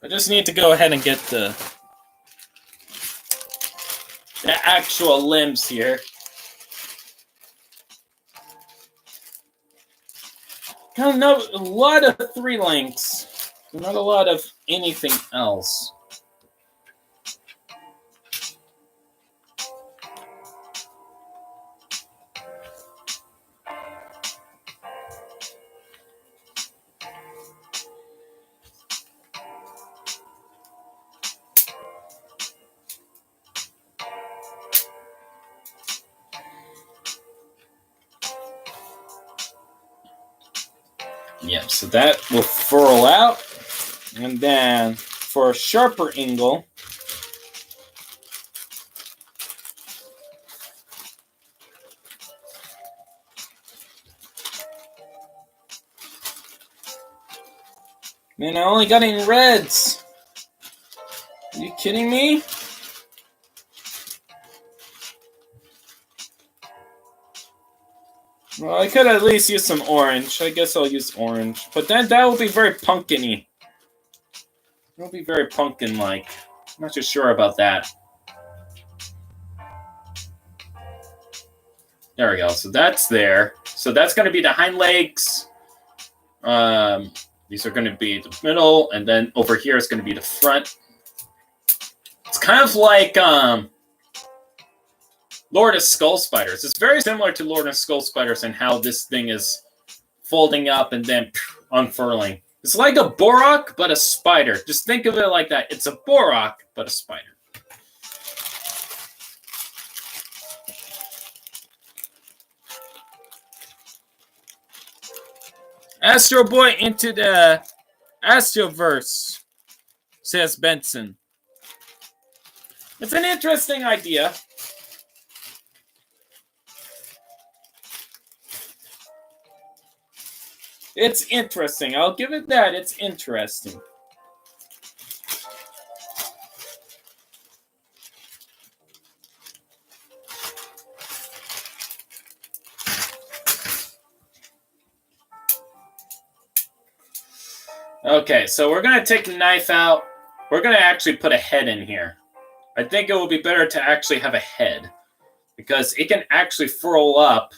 [SPEAKER 1] I just need to go ahead and get the actual limbs here. Not a lot of 3 links. Not a lot of anything else. Yeah, so that will furl out. And then for a sharper angle, man, I only got in reds. Are you kidding me? Well, I could at least use some orange. I guess I'll use orange. But then that will be very pumpkin-y. It'll be very pumpkin-like. I'm not too sure about that. There we go. So that's there. So that's going to be the hind legs. These are going to be the middle. And then over here is going to be the front. It's kind of like Lord of Skull Spiders. It's very similar to Lord of Skull Spiders and how this thing is folding up and then unfurling. It's like a Borok, but a spider. Just think of it like that. It's a Borok, but a spider. Astro Boy into the Astroverse, says Benson. It's an interesting idea. It's interesting. I'll give it that. It's interesting. Okay, so we're going to take the knife out. We're going to actually put a head in here. I think it will be better to actually have a head because it can actually furl up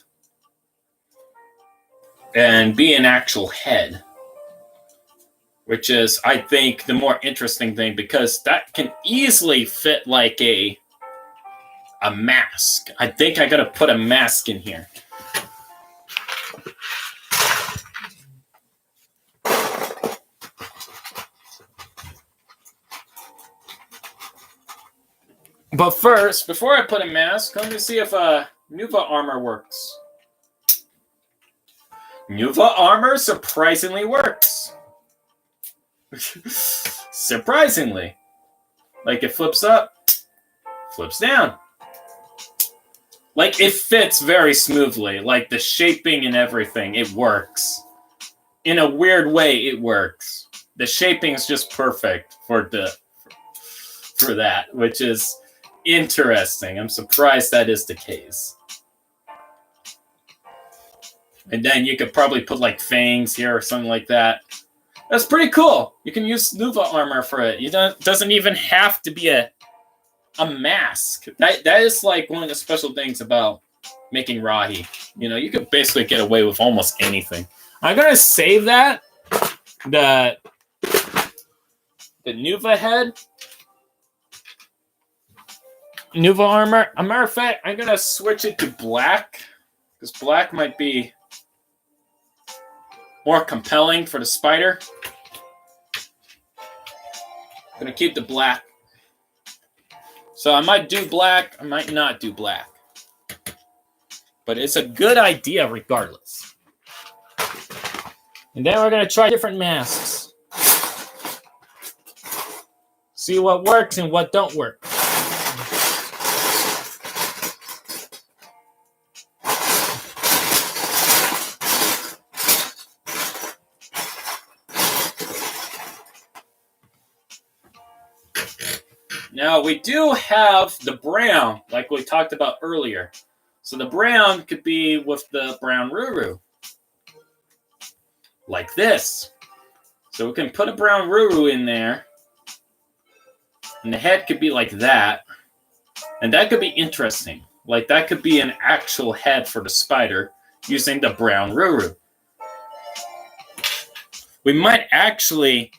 [SPEAKER 1] and be an actual head, which is, I think, the more interesting thing because that can easily fit like a mask. I think I gotta put a mask in here. But first, before I put a mask, let me see if Nuva armor works. Nuva armor surprisingly works. Surprisingly. Like it flips up, flips down. Like it fits very smoothly. Like the shaping and everything, it works. In a weird way, it works. The shaping is just perfect for that, which is interesting. I'm surprised that is the case. And then you could probably put like fangs here or something like that. That's pretty cool. You can use Nuva armor for it. It doesn't even have to be a mask. That is like one of the special things about making rahi. You know, you could basically get away with almost anything. I'm gonna save that the Nuva head, Nuva armor. A matter of fact, I'm gonna switch it to black because black might be more compelling for the spider. I'm gonna keep the black. So I might do black, I might not do black. But it's a good idea regardless. And then we're gonna try different masks. See what works and what don't work. Now we do have the brown, like we talked about earlier. So the brown could be with the brown Ruru. Like this. So we can put a brown Ruru in there. And the head could be like that. And that could be interesting. Like that could be an actual head for the spider using the brown Ruru. We might actually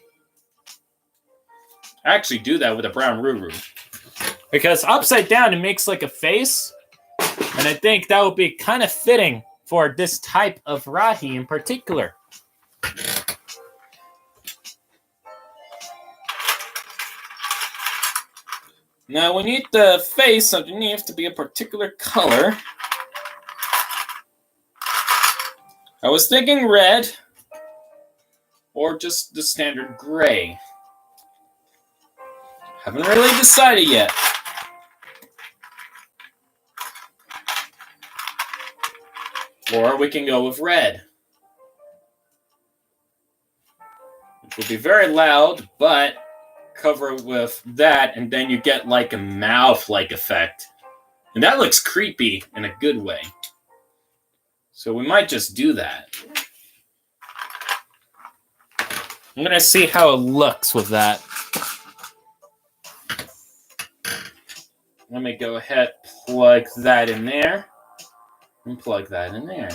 [SPEAKER 1] do that with a brown Ruru. Because upside down, it makes like a face. And I think that would be kind of fitting for this type of rahi in particular. Now we need the face underneath to be a particular color. I was thinking red or just the standard gray. Haven't really decided yet. Or we can go with red. Which will be very loud, but cover it with that, and then you get like a mouth-like effect. And that looks creepy in a good way. So we might just do that. I'm going to see how it looks with that. Let me go ahead, plug that in there, and plug that in there.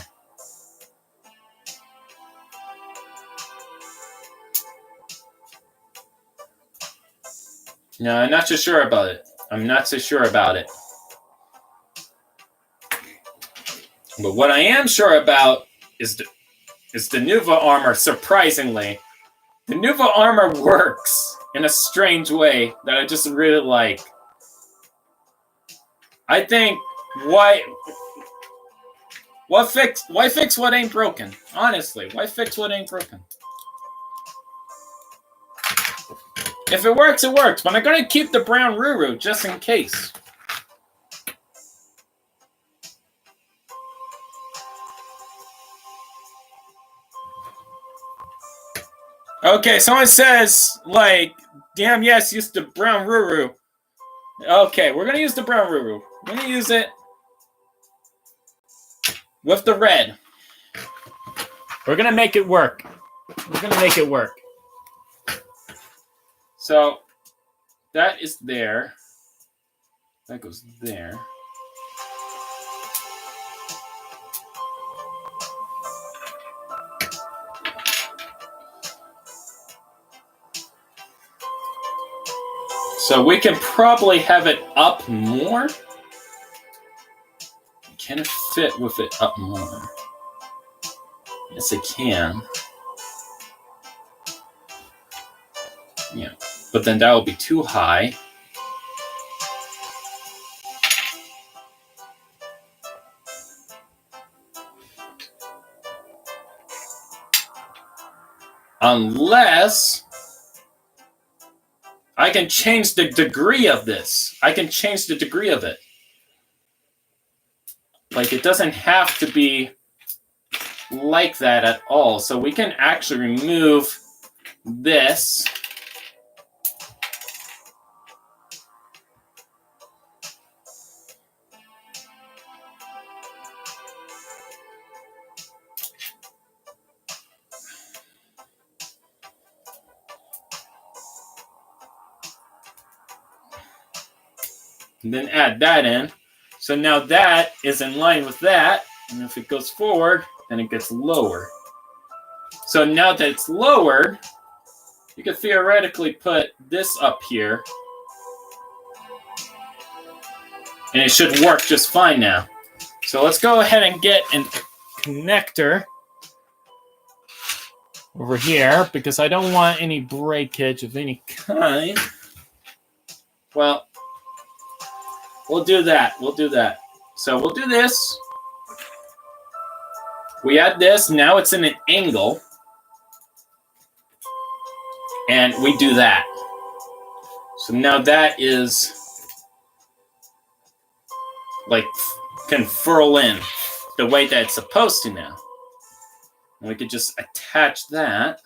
[SPEAKER 1] No, I'm not so sure about it. But what I am sure about is the Nuva armor, surprisingly. The Nuva armor works in a strange way that I just really like. I think why fix what ain't broken? Honestly, why fix what ain't broken? If it works, it works. But I'm gonna keep the brown Ruru just in case. Okay, someone says, like, damn yes, use the brown Ruru. Okay, we're gonna use the brown Ruru. We're gonna use it with the red. We're gonna make it work. So that is there. That goes there. So we can probably have it up more. Can it fit with it up more? Yes, it can. Yeah, but then that will be too high. Unless I can change the degree of this. I can change the degree of it. Like, it doesn't have to be like that at all. So we can actually remove this. And then add that in. So now that is in line with that. And if it goes forward, then it gets lower. So now that it's lowered, you could theoretically put this up here. And it should work just fine now. So let's go ahead and get a connector over here because I don't want any breakage of any kind. Well, we'll do that. We'll do that. So we'll do this. We add this. Now it's in an angle. And we do that. So now that is like can furl in the way that it's supposed to now. And we could just attach that.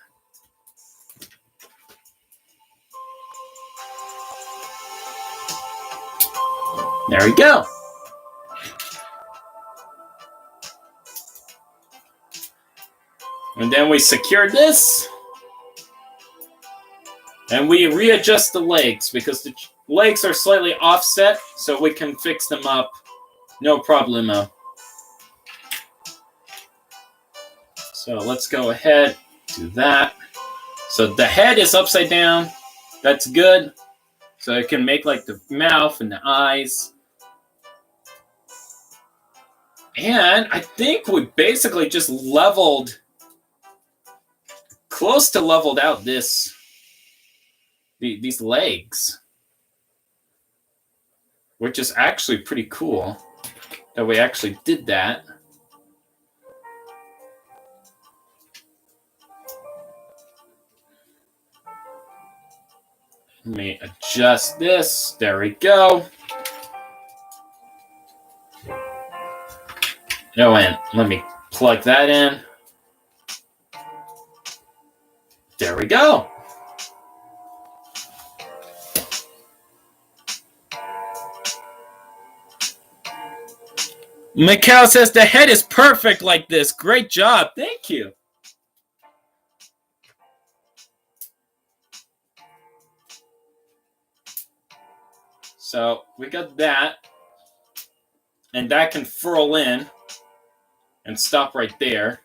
[SPEAKER 1] There we go. And then we secure this. And we readjust the legs because the legs are slightly offset, so we can fix them up. No problemo. So let's go ahead, do that. So the head is upside down. That's good. So it can make like the mouth and the eyes. And I think we basically just leveled, close to leveled out these legs, which is actually pretty cool that we actually did that. Let me adjust this. There we go. Oh, and let me plug that in. There we go. Mikhail says the head is perfect like this. Great job. Thank you. So we got that. And that can furl in and stop right there.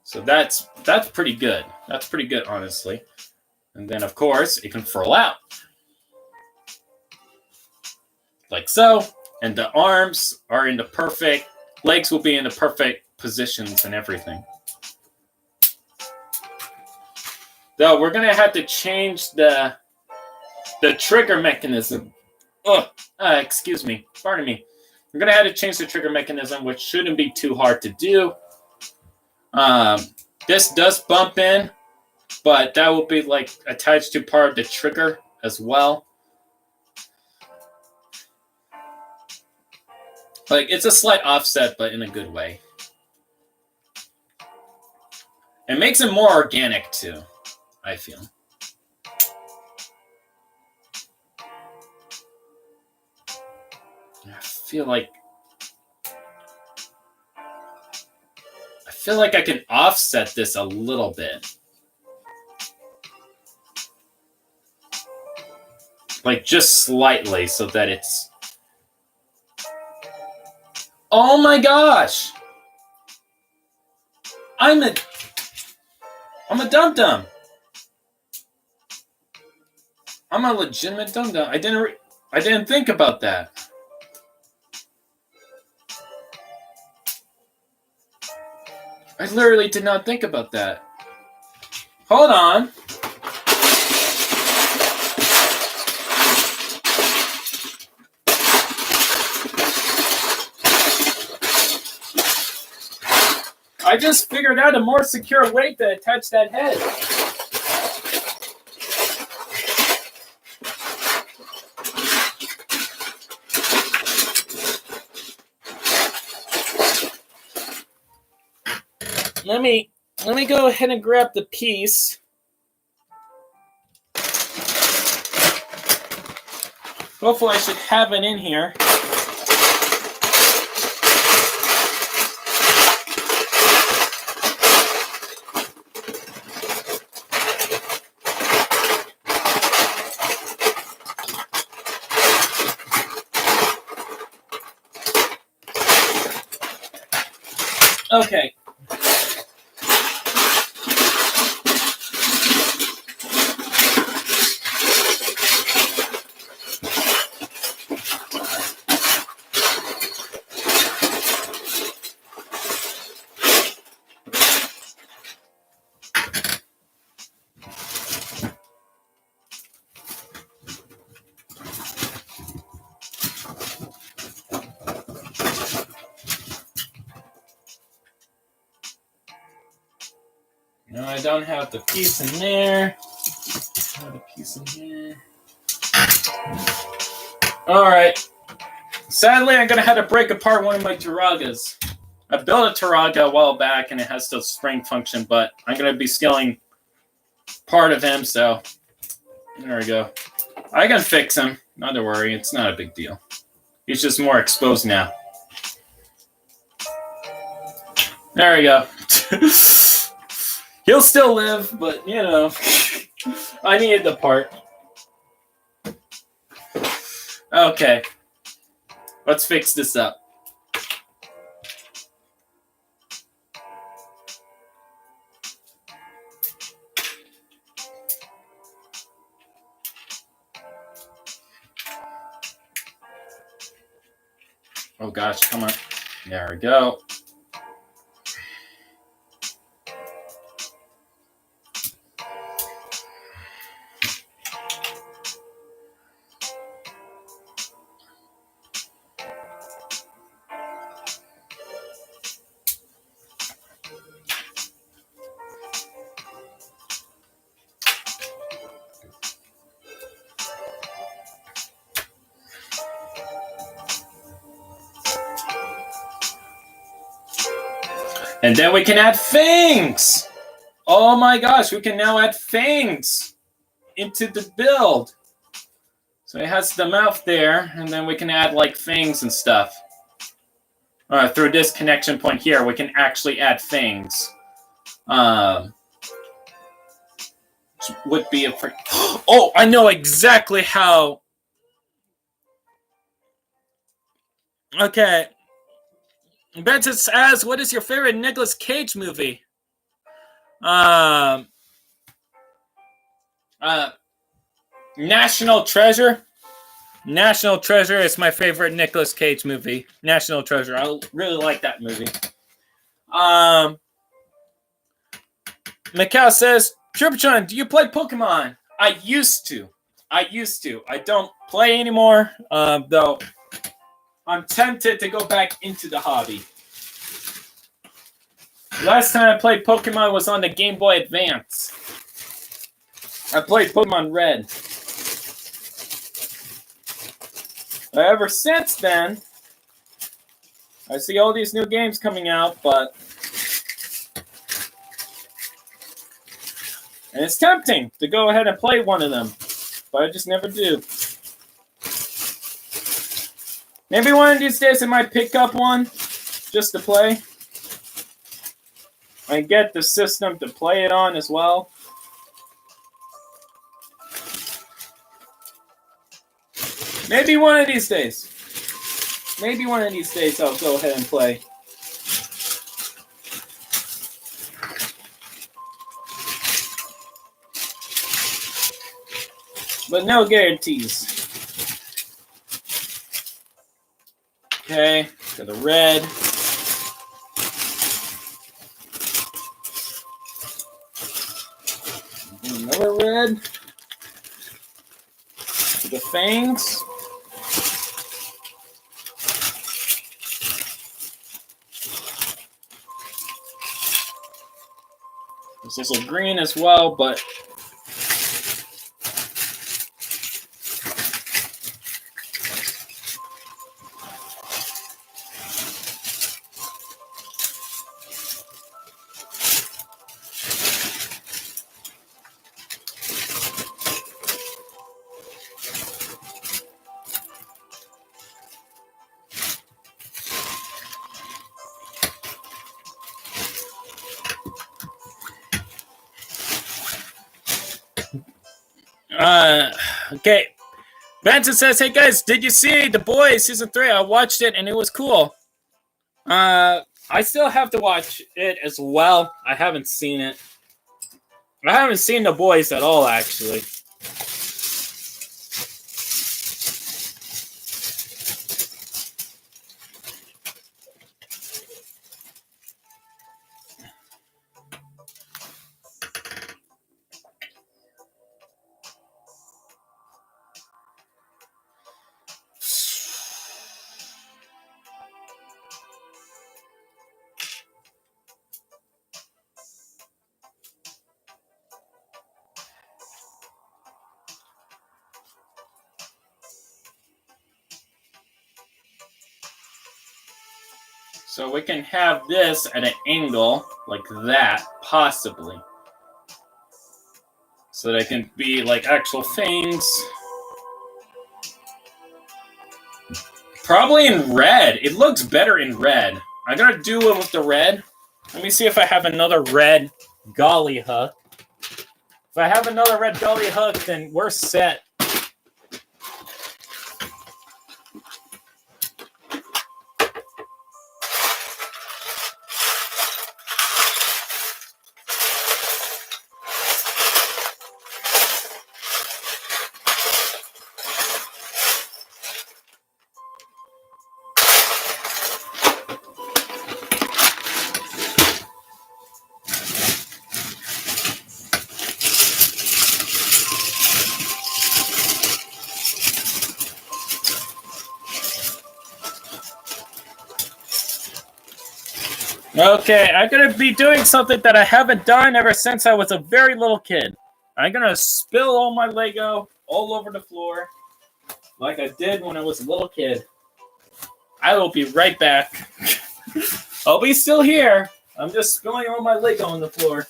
[SPEAKER 1] So that's pretty good. That's pretty good, honestly. And then, of course, it can furl out. Like so. And the arms are in the perfect, legs will be in the perfect positions and everything. Though we're going to have to change the trigger mechanism. Excuse me. Pardon me. We're going to have to change the trigger mechanism, which shouldn't be too hard to do. This does bump in, but that will be like attached to part of the trigger as well. Like it's a slight offset, but in a good way. It makes it more organic too, I feel. I feel like I can offset this a little bit. Like just slightly so that it's... Oh my gosh! I'm a dum-dum. I'm a legitimate dum-dum. I didn't think about that. I literally did not think about that. Hold on. I just figured out a more secure way to attach that head. Let me go ahead and grab the piece. Hopefully I should have it in here. Okay. No, I don't have the piece in there. I have a piece in here. Alright. Sadly, I'm going to have to break apart one of my Turagas. I built a Turaga a while back, and it has the spring function, but I'm going to be stealing part of him, so there we go. I can fix him. Not to worry. It's not a big deal. He's just more exposed now. There we go. He'll still live, but, you know, I needed the part. Okay. Let's fix this up. Oh gosh, come on. There we go. And then we can add fangs! Oh my gosh, we can now add fangs into the build. So it has the mouth there, and then we can add like fangs and stuff. Through this connection point here, we can actually add fangs. Would be a oh, I know exactly how. Okay. Benson asks, what is your favorite Nicolas Cage movie? National Treasure. National Treasure is my favorite Nicolas Cage movie. National Treasure. I really like that movie. Mikhail says, Tripchon, do you play Pokemon? I used to. I don't play anymore, though. I'm tempted to go back into the hobby. Last time I played Pokemon was on the Game Boy Advance. I played Pokemon Red. But ever since then, I see all these new games coming out, but... And it's tempting to go ahead and play one of them, but I just never do. Maybe one of these days I might pick up one just to play. And get the system to play it on as well. Maybe one of these days. Maybe one of these days I'll go ahead and play. But no guarantees. Okay, got the red. Another red. The fangs. There's also green as well, but okay. Benson says, hey guys, did you see The Boys Season 3? I watched it and it was cool. I still have to watch it as well. I haven't seen it. I haven't seen The Boys at all, actually. So we can have this at an angle like that, possibly. So they can be like actual things. Probably in red. It looks better in red. I'm gonna do it with the red. Let me see if I have another red golly hook. If I have another red golly hook, then we're set. Okay, I'm gonna be doing something that I haven't done ever since I was a very little kid. I'm gonna spill all my Lego all over the floor like I did when I was a little kid. I will be right back. I'll be still here. I'm just spilling all my Lego on the floor.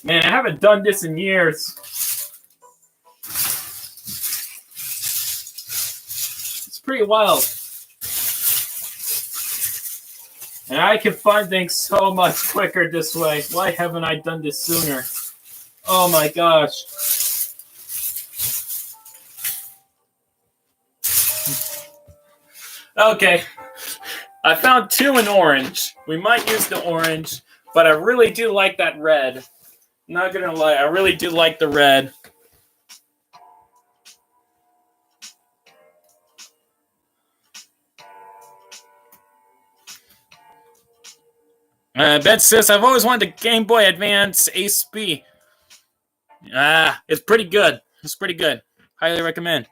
[SPEAKER 1] Man, I haven't done this in years. It's pretty wild. And I can find things so much quicker this way. Why haven't I done this sooner? Oh my gosh. Okay. I found 2 in orange. We might use the orange, but I really do like that red. Not gonna lie, I really do like the red. Ben says, I've always wanted a Game Boy Advance Ace B. It's pretty good. It's pretty good. Highly recommend.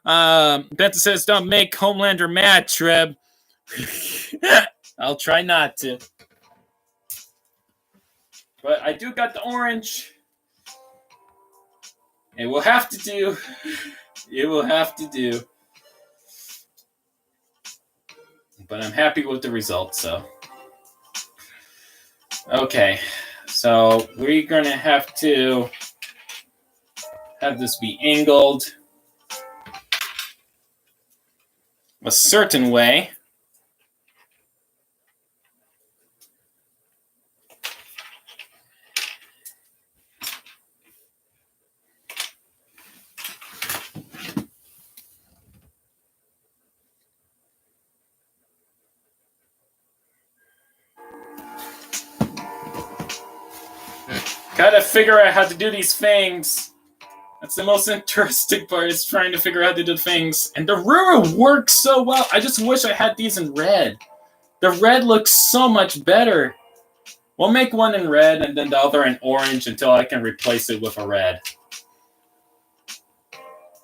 [SPEAKER 1] Ben says, don't make Homelander mad, Treb. I'll try not to. But I do got the orange. It will have to do. It will have to do. But I'm happy with the results, so. Okay. So we're going to have to have this be angled a certain way. Gotta figure out how to do these things. That's the most interesting part, is trying to figure out how to do things. And the ruler works so well. I just wish I had these in red. The red looks so much better. We'll make one in red and then the other in orange until I can replace it with a red.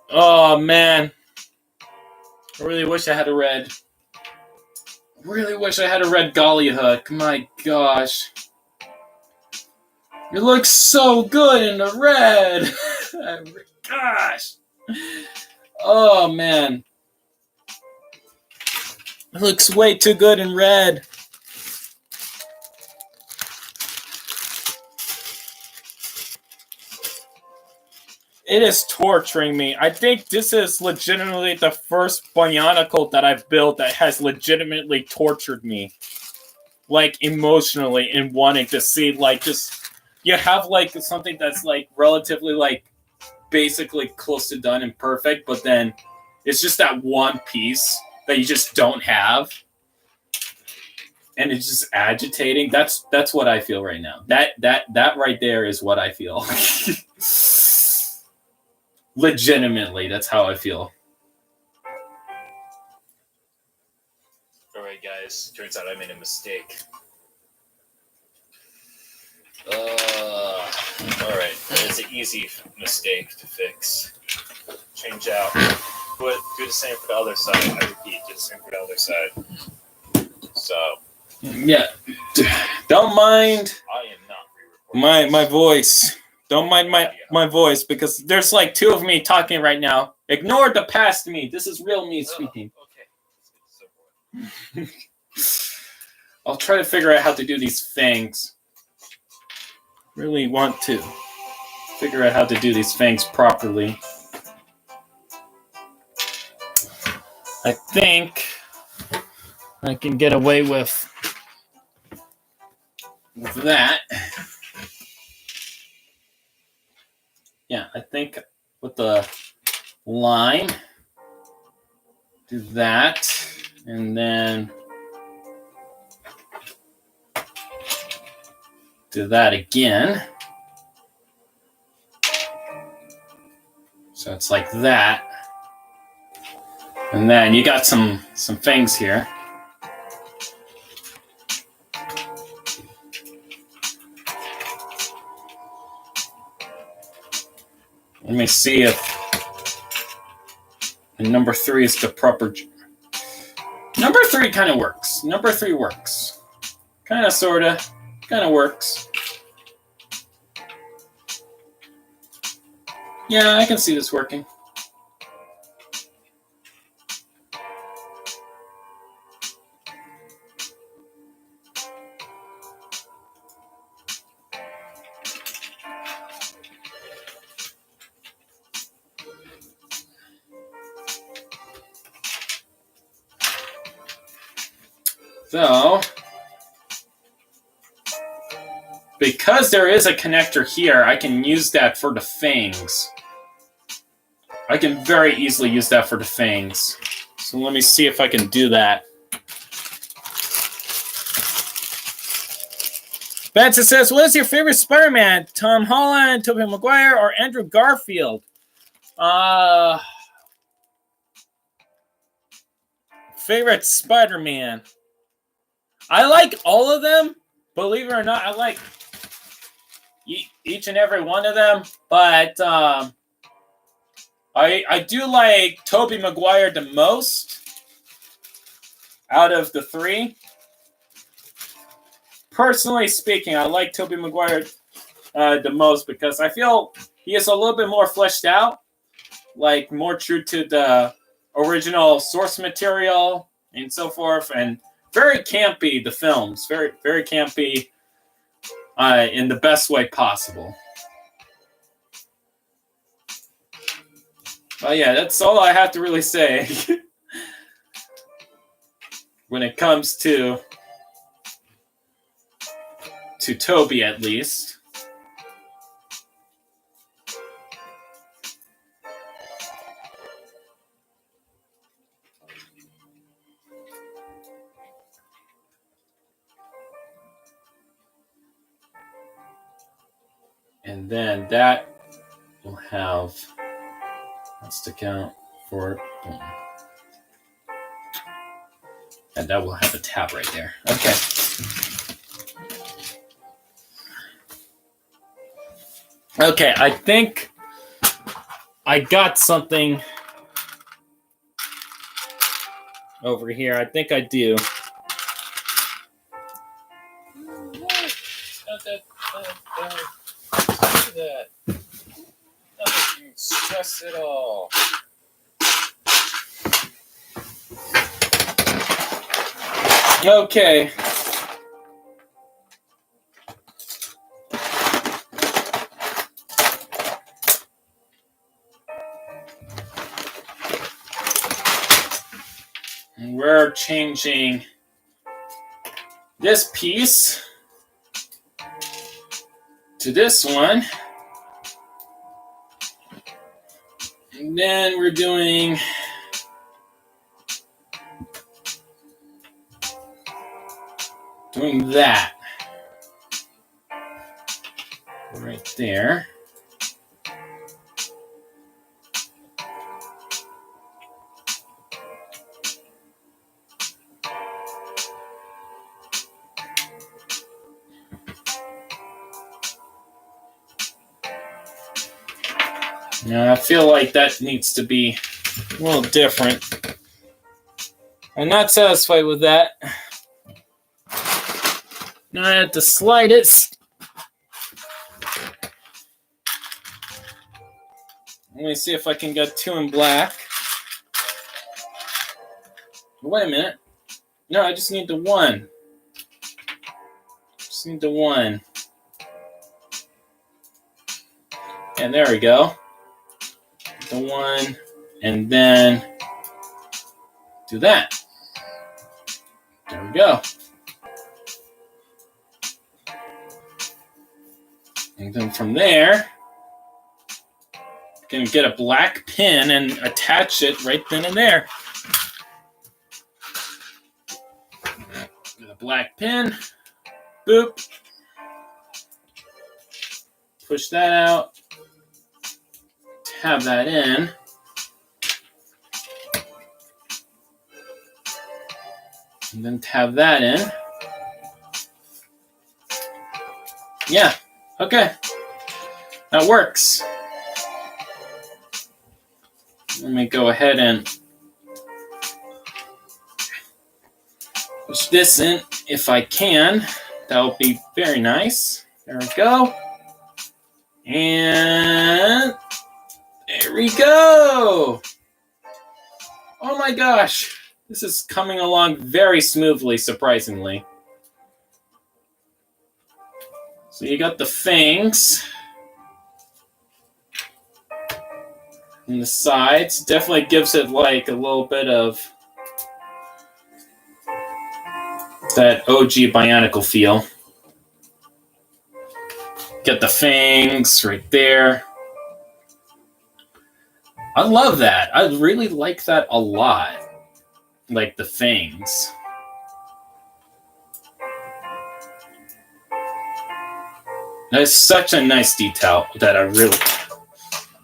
[SPEAKER 1] Oh, man. I really wish I had a red. I really wish I had a red golly hook. My gosh. It looks so good in the red. Gosh. Oh, man. It looks way too good in red. It is torturing me. I think this is legitimately the first Bionicle that I've built that has legitimately tortured me. like emotionally and wanting to see like just you have like something that's like relatively like basically close to done and perfect, but then it's just that one piece that you just don't have, and it's just agitating. That's what I feel right now. That right there is what I feel. Legitimately, that's how I feel.
[SPEAKER 2] All right, guys. Turns out I made a mistake. All right, it's an easy mistake to fix. Change out. Do the same for the other side. I repeat, do the same for the other side. So.
[SPEAKER 1] Yeah. Don't mind.
[SPEAKER 2] I am not re-recording
[SPEAKER 1] my voice. Don't mind my voice because there's like two of me talking right now. Ignore the past me. This is real me speaking.
[SPEAKER 2] Okay.
[SPEAKER 1] I'll try to figure out how to do these things. Really want to figure out how to do these things properly. I think I can get away with that. Yeah, I think with the line, do that, and then do that again. So it's like that. And then you got some things here. Let me see if number 3 is the proper. Number 3 kind of works. Number 3 works. Kind of, sort of. Kind of works. Yeah, I can see this working. So, because there is a connector here, I can use that for the fangs. I can very easily use that for the fangs. So let me see if I can do that. Benson says, what is your favorite Spider-Man? Tom Holland, Tobey Maguire, or Andrew Garfield? Favorite Spider-Man? I like all of them. Believe it or not, I like each and every one of them. But I do like Tobey Maguire the most out of the 3. Personally speaking, I like Tobey Maguire the most because I feel he is a little bit more fleshed out, like more true to the original source material and so forth, and very campy, the films. Very, very campy in the best way possible. Oh yeah, that's all I have to really say when it comes to Toby, at least. And then that will have, let's stick out for, and that will have a tab right there. Okay. Okay, I think I got something over here. I think I do.
[SPEAKER 2] That. Nothing stress at all.
[SPEAKER 1] Okay. We're changing this piece to this one. And then we're doing that right there. Now I feel like that needs to be a little different. I'm not satisfied with that. Now I have to slide it. Let me see if I can get two in black. Wait a minute. No, I just need the one. Just need the one. And there we go. The one, and then do that. There we go. And then from there, you can get a black pin and attach it right then and there. With a black pin, boop. Push that out. Have that in. And then tab that in. Yeah, okay. That works. Let me go ahead and push this in if I can. That would be very nice. There we go. And there we go. Oh my gosh. This is coming along very smoothly, surprisingly. So you got the fangs on the sides. Definitely gives it like a little bit of that OG Bionicle feel. Got the fangs right there. I love that. I really like that a lot. Like the fangs. That's such a nice detail that I really...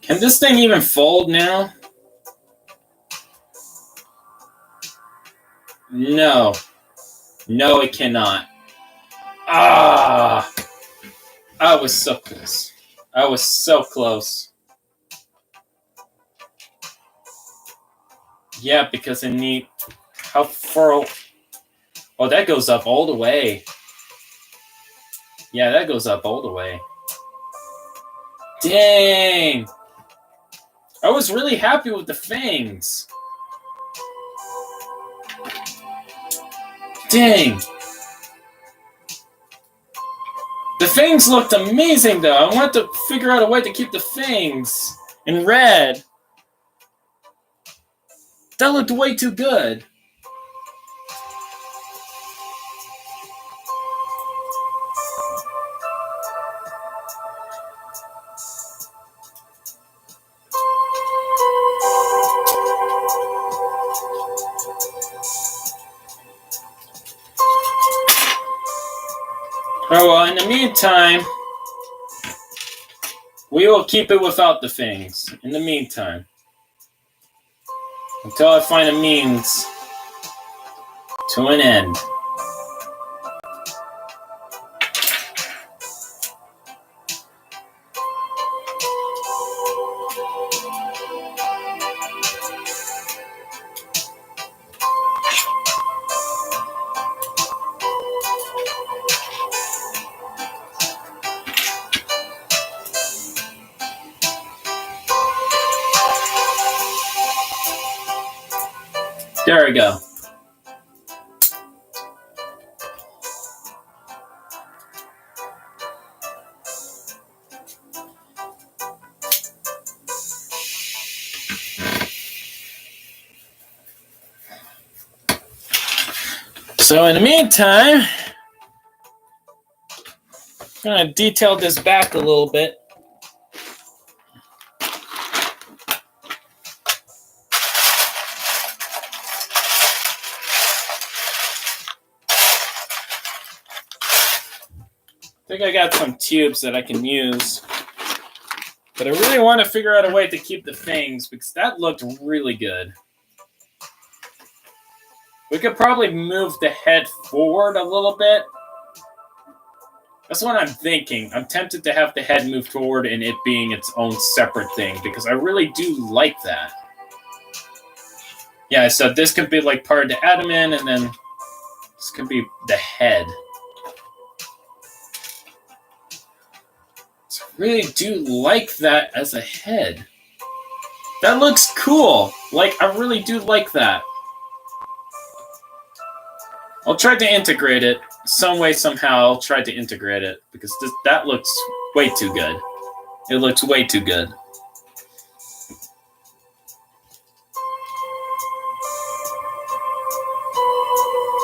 [SPEAKER 1] Can this thing even fold now? No. No, it cannot. Ah! I was so close. I was so close. Yeah, because I need... How far... Oh, that goes up all the way. Yeah, that goes up all the way. Dang! I was really happy with the fangs. Dang! The fangs looked amazing, though. I wanted to figure out a way to keep the fangs in red. That looked way too good. Oh, well, in the meantime, we will keep it without the fangs. In the meantime. Until I find a means to an end. There we go. So in the meantime, I'm gonna detail this back a little bit. I think I got some tubes that I can use. But I really want to figure out a way to keep the fangs because that looked really good. We could probably move the head forward a little bit. That's what I'm thinking. I'm tempted to have the head move forward and it being its own separate thing because I really do like that. Yeah, so this could be like part of the abdomen and then this could be the head. So I really do like that as a head. That looks cool. Like, I really do like that. I'll try to integrate it. Some way, somehow, I'll try to integrate it. Because that looks way too good. It looks way too good.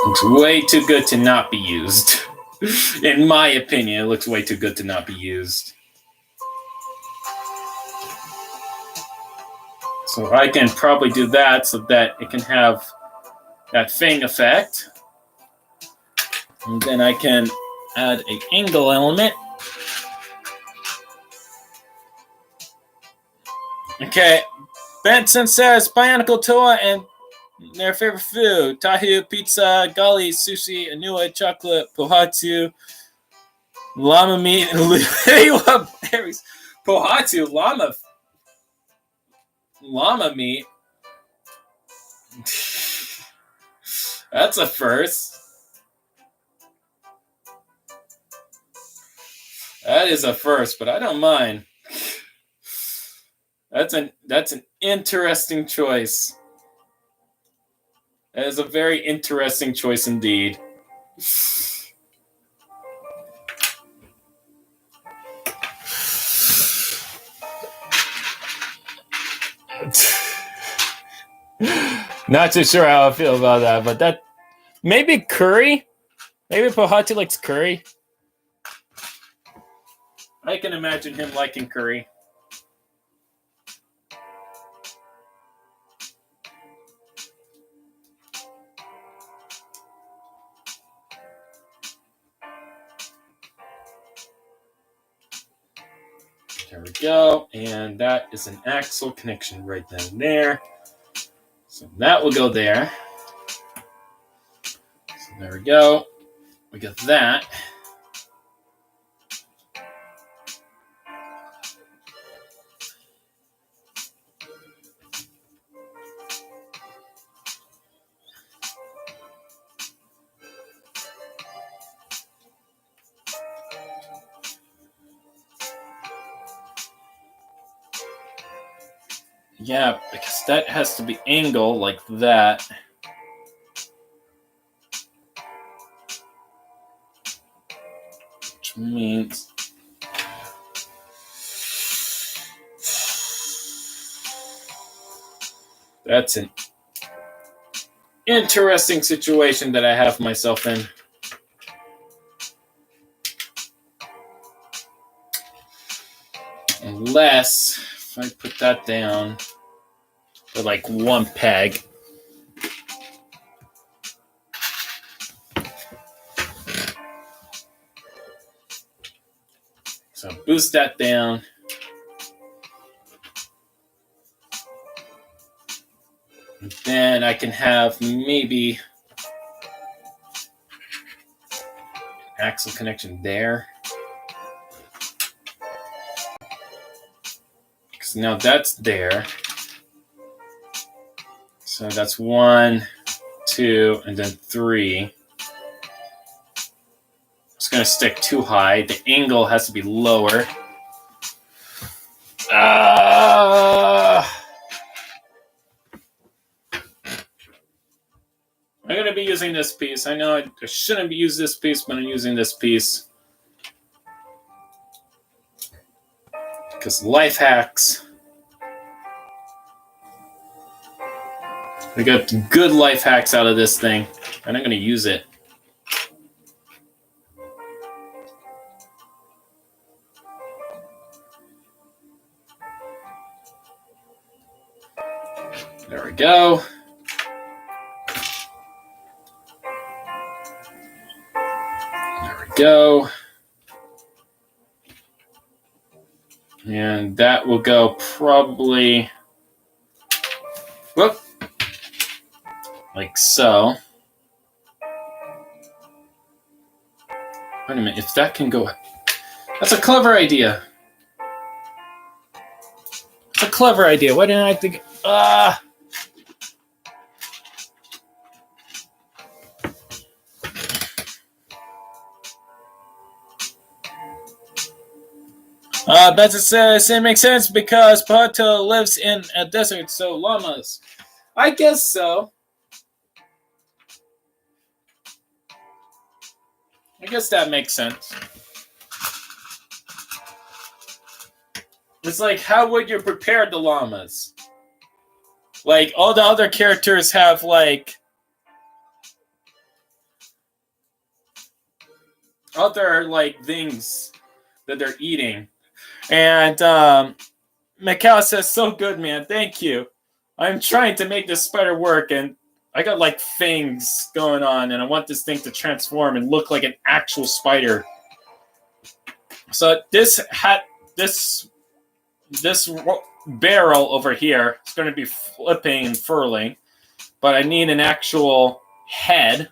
[SPEAKER 1] Looks way too good to not be used. In my opinion, it looks way too good to not be used. So I can probably do that so that it can have that fang effect. And then I can add an angle element. Okay, Benson says Bionicle Toa and their favorite food: Tahu, pizza, gali, sushi, anua, chocolate, pohatu, llama meat, and lewa berries. Pohatu, llama meat. That's a first. That is a first, but I don't mind. That's an interesting choice. That is a very interesting choice indeed. Not too sure how I feel about that, but that maybe curry. Maybe Pohatu likes curry. I can imagine him liking curry. There we go. And that is an axle connection right then there. So that will go there. So there we go. We got that. Yeah, because that has to be angled like that. Which means that's an interesting situation that I have myself in. Unless if I put that down for like one peg. So boost that down. And then I can have maybe an axle connection there. Because now that's there. So that's 1, 2, and then 3. It's going to stick too high. The angle has to be lower. I'm going to be using this piece. I know I shouldn't be using this piece, but I'm using this piece. Because life hacks. We got good life hacks out of this thing, and I'm going to use it. There we go. There we go. And that will go probably, whoop, like so. Wait a minute, if that can go, that's a clever idea. It's a clever idea. Why didn't I think? Betsy says it makes sense because Pato lives in a desert, so llamas. I guess so. I guess that makes sense. It's like, how would you prepare the llamas? Like, all the other characters have, like, other, like, things that they're eating. And Mikhail says, so good, man. Thank you. I'm trying to make this spider work, and I got, like, fangs going on, and I want this thing to transform and look like an actual spider. So this barrel over here is going to be flipping and furling, but I need an actual head.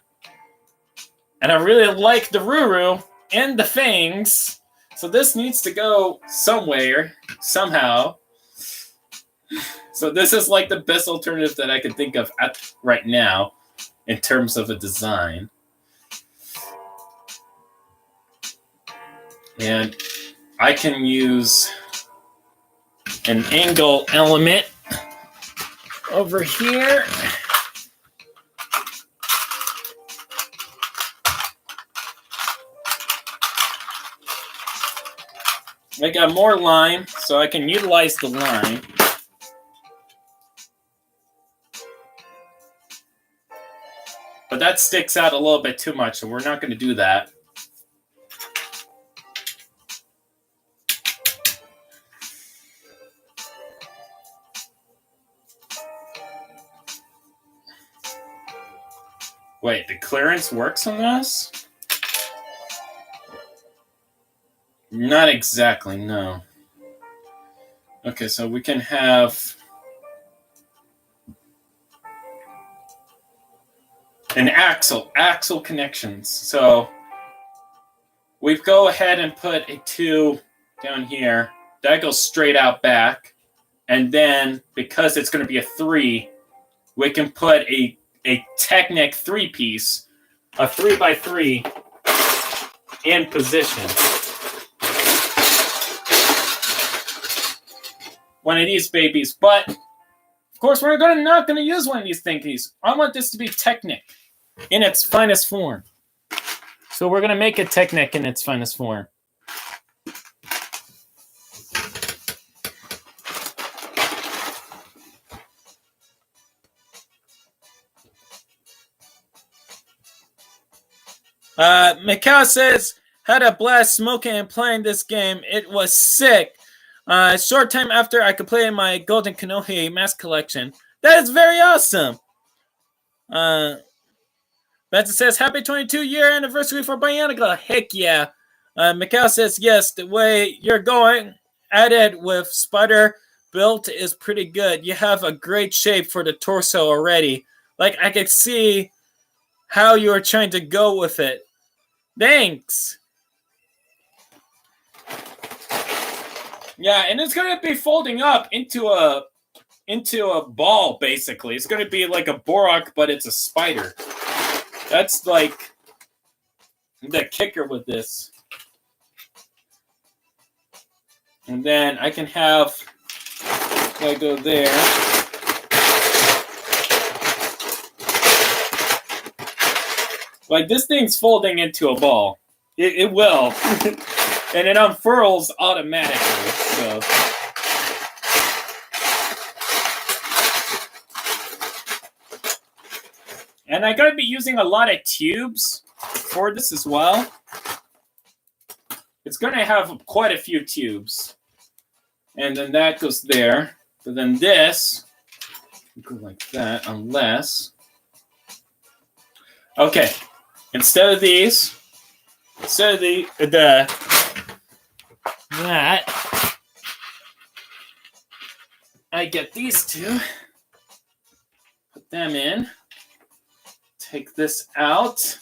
[SPEAKER 1] And I really like the Ruru and the fangs, so this needs to go somewhere, somehow. So this is like the best alternative that I can think of right now in terms of a design. And I can use an angle element over here. I got more line, so I can utilize the line. But that sticks out a little bit too much, so we're not going to do that. Wait, the clearance works on this? Not exactly, no. Okay, so we can have an axle connections. So we go ahead and put a 2 down here. That goes straight out back. And then, because it's going to be a 3, we can put a Technic 3-piece, a 3x3 in position. One of these babies, but of course we're not going to use one of these thingies. I want this to be Technic in its finest form. So we're going to make it Technic in its finest form. Mikhail says, had a blast smoking and playing this game. It was sick. Short time after I completed my Golden Kanohi mask collection. That is very awesome. Benson says, happy 22-year anniversary for Bionicle. Heck yeah. Mikhail says, yes, the way you're going at it with Spider built is pretty good. You have a great shape for the torso already. Like, I could see how you are trying to go with it. Thanks. Yeah, and it's going to be folding up into a ball, basically. It's going to be like a Borak, but it's a spider. That's like the kicker with this. And then I can have, I go there. Like, this thing's folding into a ball. It will. And it unfurls automatically. So. And I'm going to be using a lot of tubes for this as well. It's going to have quite a few tubes. And then that goes there. But then this Go like that, unless... Okay, instead of these, instead of that, I get these two, put them in, take this out,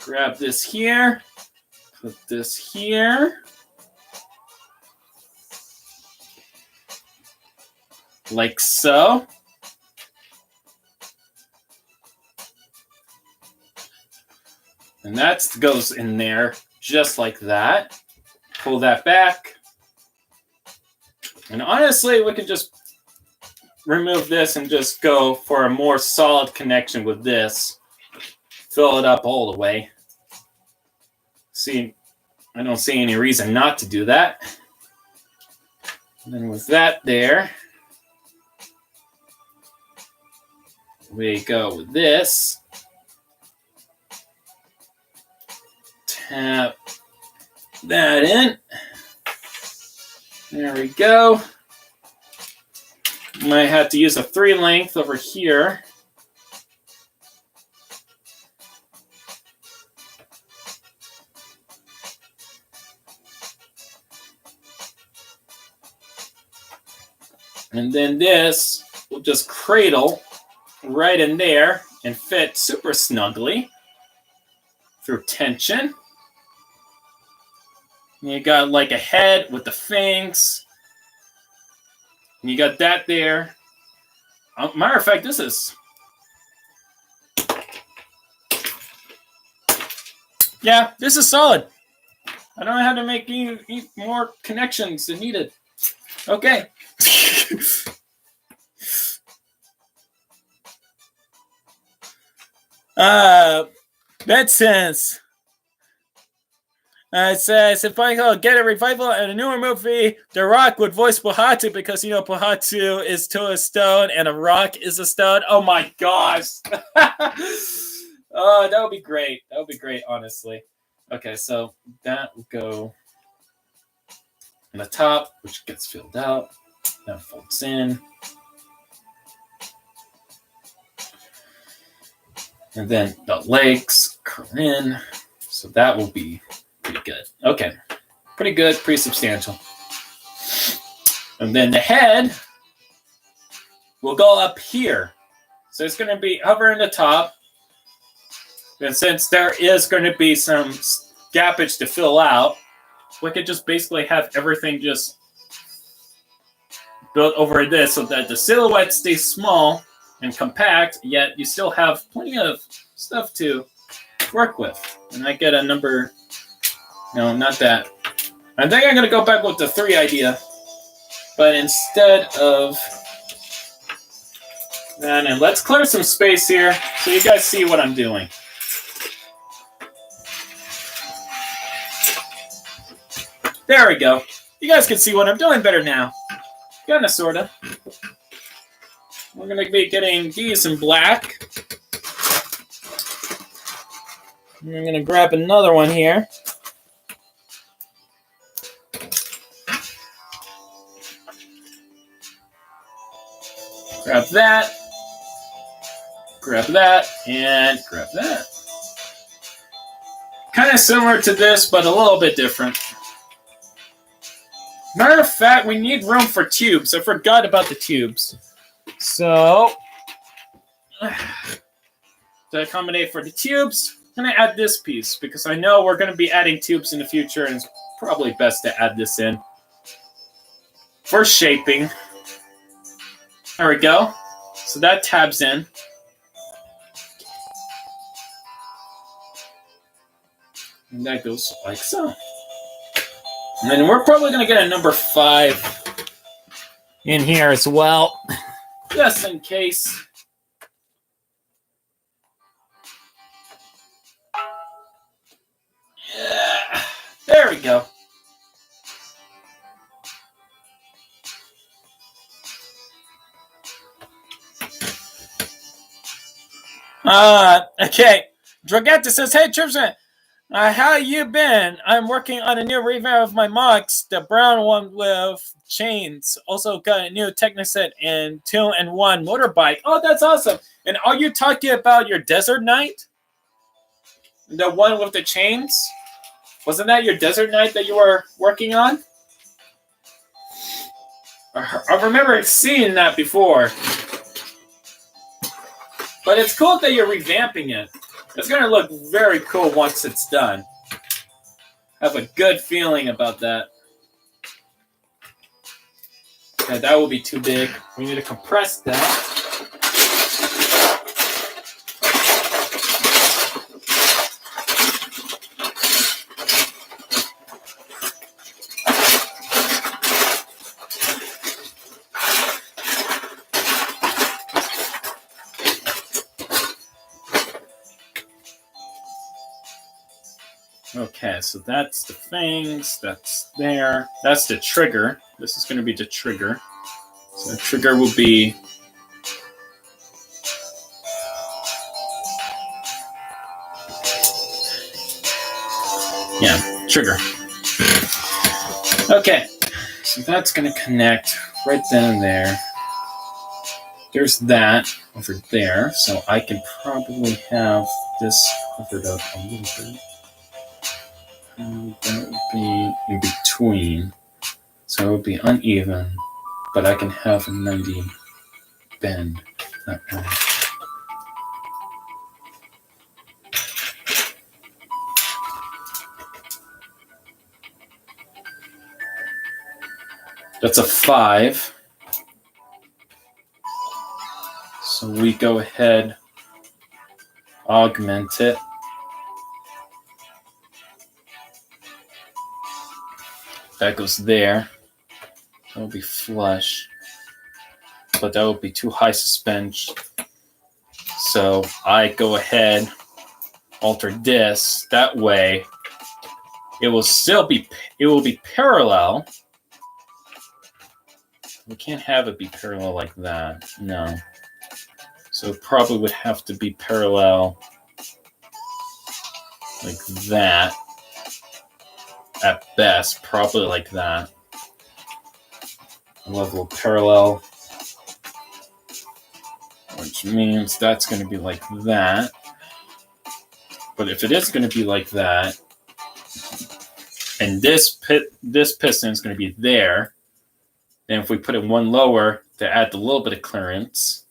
[SPEAKER 1] grab this here, put this here, like so. And that goes in there just like that. Pull that back. And honestly, we could just remove this and just go for a more solid connection with this. Fill it up all the way. See, I don't see any reason not to do that. And then with that there, we go with this. Tap that in. There we go. Might have to use a 3 length over here. And then this will just cradle right in there and fit super snugly through tension. And you got like a head with the fangs. And you got that there. Matter of fact, this is... Yeah, this is solid. I don't have to make any more connections than needed. Okay. That sense. It says, if I get a revival and a newer movie, The Rock would voice Pohatu because, you know, Pohatu is to a stone and a rock is a stone. Oh my gosh. Oh, that would be great. That would be great, honestly. Okay, so that will go in the top, which gets filled out. That folds in. And then the legs curl in. So that will be pretty good. Okay. Pretty good, pretty substantial. And then the head will go up here. So it's going to be hovering the top. And since there is going to be some gappage to fill out, we could just basically have everything just built over this so that the silhouette stays small and compact, yet you still have plenty of stuff to work with. And I get a number... No, not that. I think I'm going to go back with the 3 idea. But instead of that, and let's clear some space here so you guys see what I'm doing. There we go. You guys can see what I'm doing better now. Kinda, sorta. We're going to be getting these in black. I'm going to grab another one here. Grab that, and grab that. Kind of similar to this, but a little bit different. Matter of fact, we need room for tubes. I forgot about the tubes. So, to accommodate for the tubes, I'm going to add this piece, because I know we're going to be adding tubes in the future, and it's probably best to add this in for shaping. There we go. So that tabs in. And that goes like so. And then we're probably going to get a number 5 in here as well, just in case. Yeah. There we go. Okay. Dragetta says, hey, Tripsman. How you been? I'm working on a new revamp of my MOCs, the brown one with chains. Also got a new Technoset and 2-in-1 motorbike. Oh, that's awesome. And are you talking about your Desert Knight? The one with the chains? Wasn't that your Desert Knight that you were working on? I remember seeing that before. But it's cool that you're revamping it. It's going to look very cool once it's done. I have a good feeling about that. Okay, that will be too big. We need to compress that. Okay, so that's the fangs, that's there. That's the trigger. This is going to be the trigger. So the trigger will be... yeah, trigger. Okay, so that's going to connect right then and there. There's that over there, so I can probably have this covered up a little bit. And that would be in between. So it would be uneven, but I can have a 90 bend that way. That's a 5. So we go ahead, augment it. That goes there. That will be flush. But that would be too high suspension. So I go ahead, alter this. That way it will still be, it will be parallel. We can't have it be parallel like that. No. So it probably would have to be parallel like that. At best, probably like that. A level of parallel, which means that's going to be like that. But if it is going to be like that, and this piston is going to be there, then if we put it one lower to add a little bit of clearance,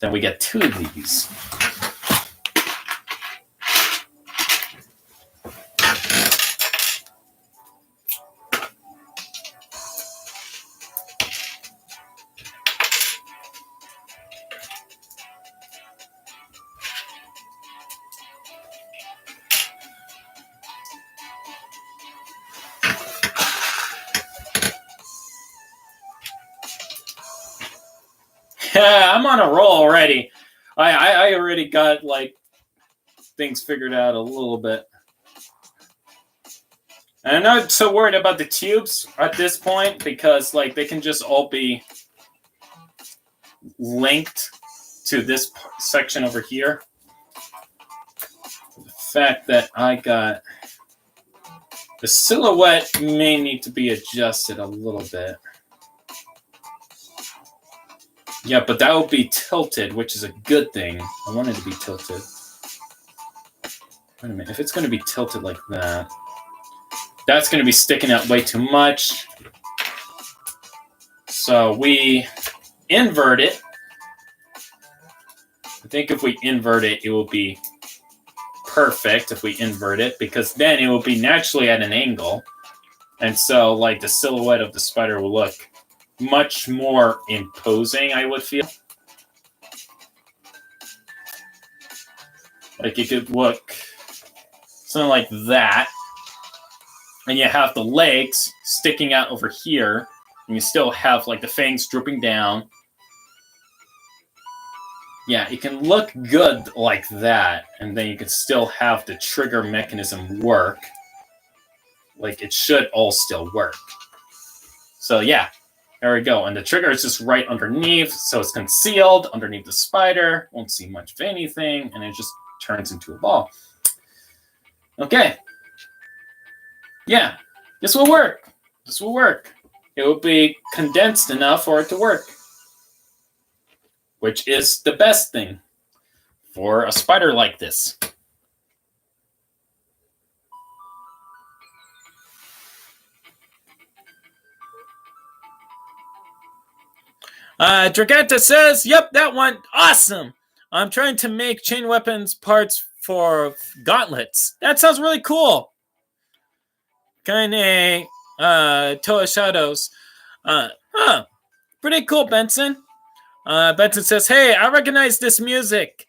[SPEAKER 1] then we get 2 of these. Yeah, I'm on a roll already. I already got like things figured out a little bit. And I'm not so worried about the tubes at this point because like they can just all be linked to this section over here. The fact that I got the silhouette may need to be adjusted a little bit. Yeah, but that will be tilted, which is a good thing. I want it to be tilted. Wait a minute. If it's going to be tilted like that, that's going to be sticking out way too much. So we invert it. I think if we invert it, it will be perfect if we invert it, because then it will be naturally at an angle. And so, like, the silhouette of the spider will look much more imposing, I would feel. Like it could look something like that. And you have the legs sticking out over here. And you still have like the fangs drooping down. Yeah, it can look good like that. And then you can still have the trigger mechanism work. Like it should all still work. So yeah. There we go. And the trigger is just right underneath, so it's concealed underneath the spider. Won't see much of anything, and it just turns into a ball. Okay, Yeah, this will work. This will work. It will be condensed enough for it to work, which is the best thing for a spider like this. Dragetta says, yep, that one, awesome. I'm trying to make chain weapons parts for gauntlets. That sounds really cool. Kind Toa Shadows. Pretty cool, Benson. Benson says, hey, I recognize this music.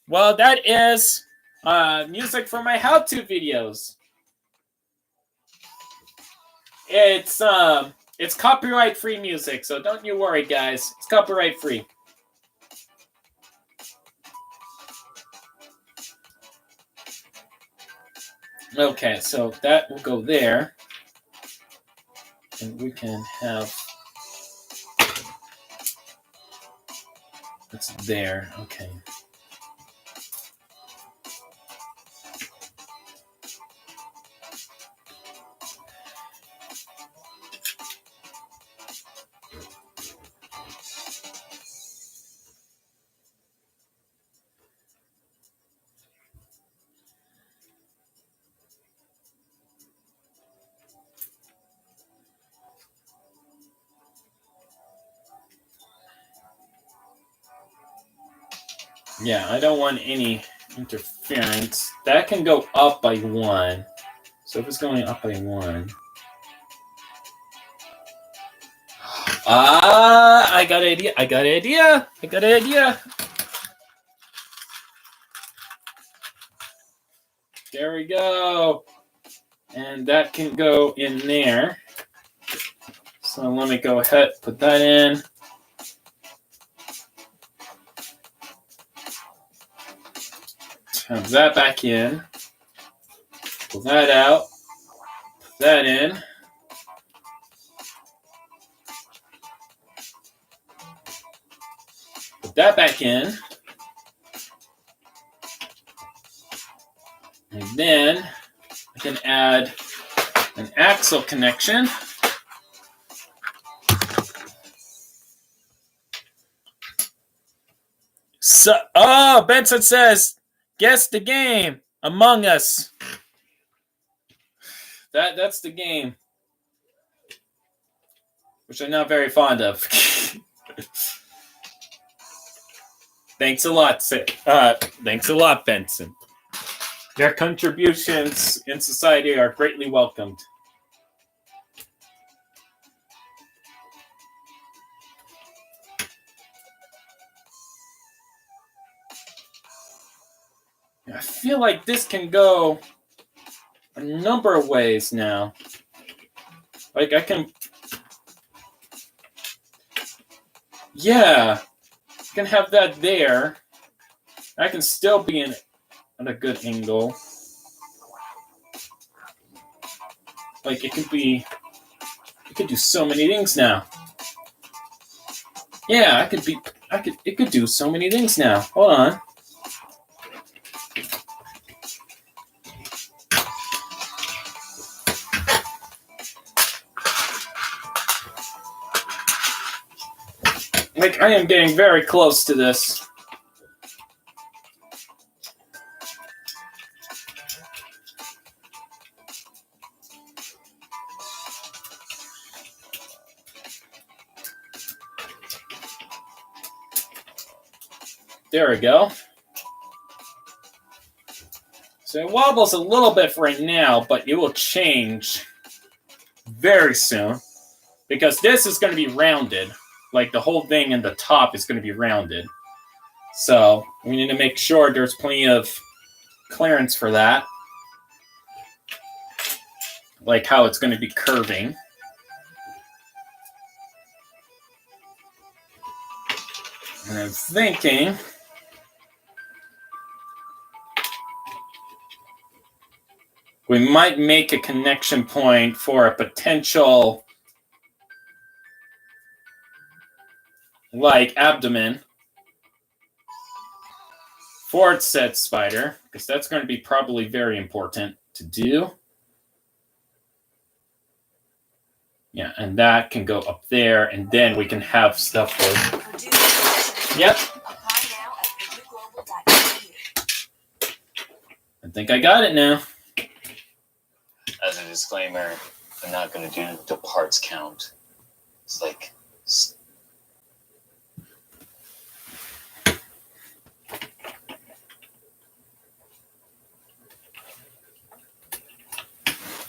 [SPEAKER 1] Well, that is music for my how-to videos. It's copyright-free music, so don't you worry, guys. It's copyright-free. Okay, so that will go there. And we can have... It's there, okay. Yeah, I don't want any interference. That can go up by 1. So if it's going up by 1. I got an idea. There we go. And that can go in there. So let me go ahead, put that in. Have that back in. Pull that out. Put that in. Put that back in. And then I can add an axle connection. So, Benson says, guess the game, Among Us. That's the game, which I'm not very fond of. Thanks a lot, Benson. Your contributions in society are greatly welcomed. I feel like this can go a number of ways now. Like I can... Yeah. I can have that there. I can still be at a good angle. Like it could do so many things now. Yeah, it could do so many things now. Hold on. Like, I am getting very close to this. There we go. So it wobbles a little bit for right now, but it will change very soon. Because this is going to be rounded. Like the whole thing in the top is going to be rounded. So we need to make sure there's plenty of clearance for that. Like how it's going to be curving. And I'm thinking we might make a connection point for a potential like abdomen forward set spider, because that's going to be probably very important to do. Yeah, and that can go up there, and then we can have stuff for... Yep. I think I got it now.
[SPEAKER 2] As a disclaimer, I'm not going to do the parts count. It's like...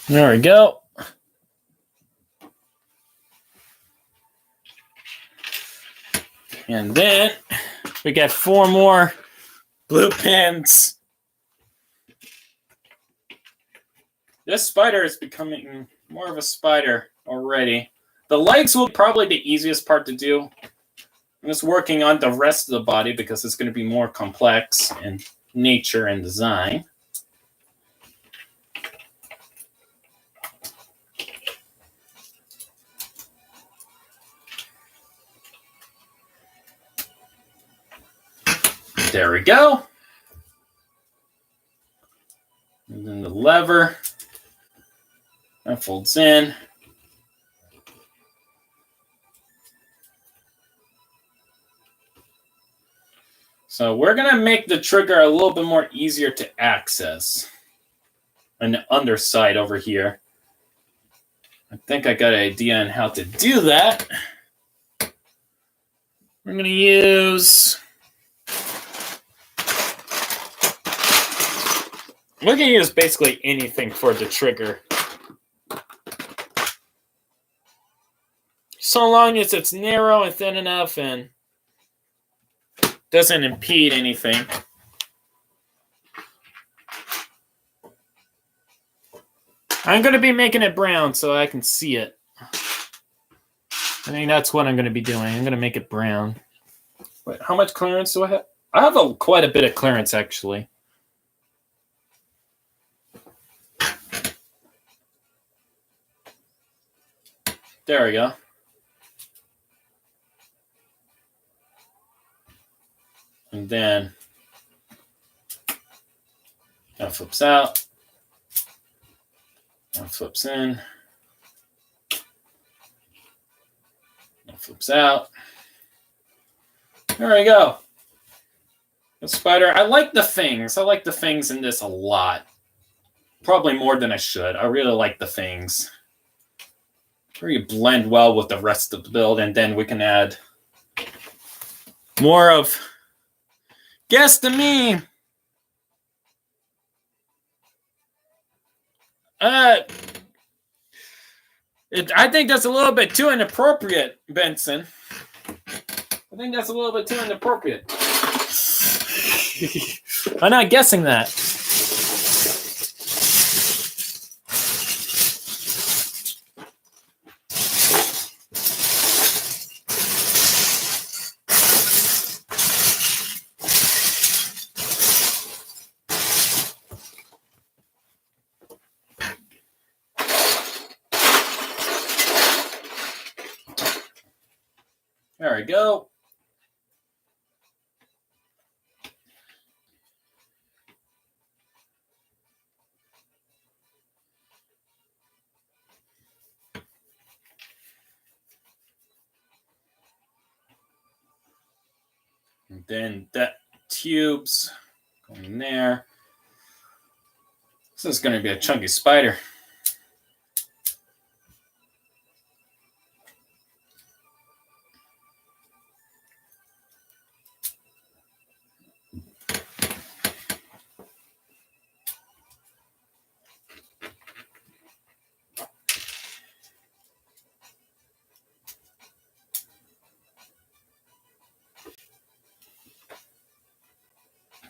[SPEAKER 1] There we go. And then we got 4 more blue pins. This spider is becoming more of a spider already. The legs will probably be the easiest part to do. I'm just working on the rest of the body because it's going to be more complex in nature and design. There we go. And then the lever. That folds in. So we're going to make the trigger a little bit more easier to access. On the underside over here. I think I got an idea on how to do that. We're going to use... We can use basically anything for the trigger. So long as it's narrow and thin enough and doesn't impede anything. I'm going to be making it brown so I can see it. I think that's what I'm going to be doing. I'm going to make it brown. Wait, how much clearance do I have? I have quite a bit of clearance, actually. There we go. And then that flips out. That flips in. That flips out. There we go. The spider. I like the things. I like the things in this a lot. Probably more than I should. I really like the things. Really blend well with the rest of the build, and then we can add more of guess to me. I think that's a little bit too inappropriate, Benson. I think that's a little bit too inappropriate. I'm not guessing that. There we go. And then that tube's going there. This is going to be a chunky spider.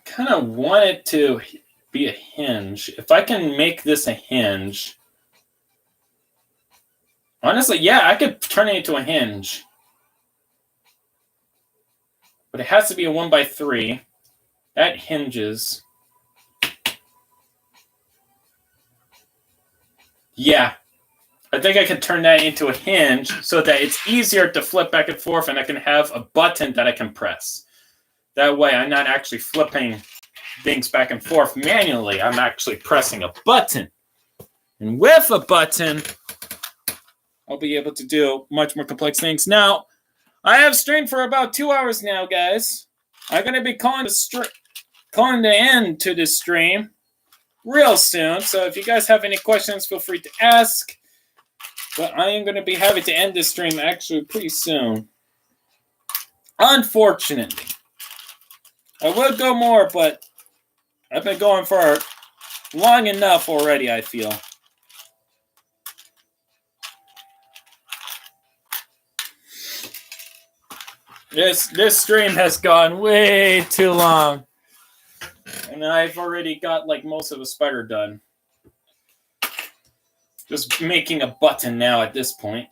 [SPEAKER 1] Kind of want it to be a hinge. If I can make this a hinge, honestly, yeah, I could turn it into a hinge. But it has to be a 1x3. That hinges. Yeah. I think I could turn that into a hinge so that it's easier to flip back and forth, and I can have a button that I can press. That way I'm not actually flipping things back and forth manually. I'm actually pressing a button. And with a button, I'll be able to do much more complex things. Now, I have streamed for about 2 hours now, guys. I'm going to be calling the end to this stream real soon. So if you guys have any questions, feel free to ask. But I am going to be having to end this stream actually pretty soon. Unfortunately. I would go more, but I've been going for long enough already, I feel. This stream has gone way too long. And I've already got like most of the spider done. Just making a button now at this point.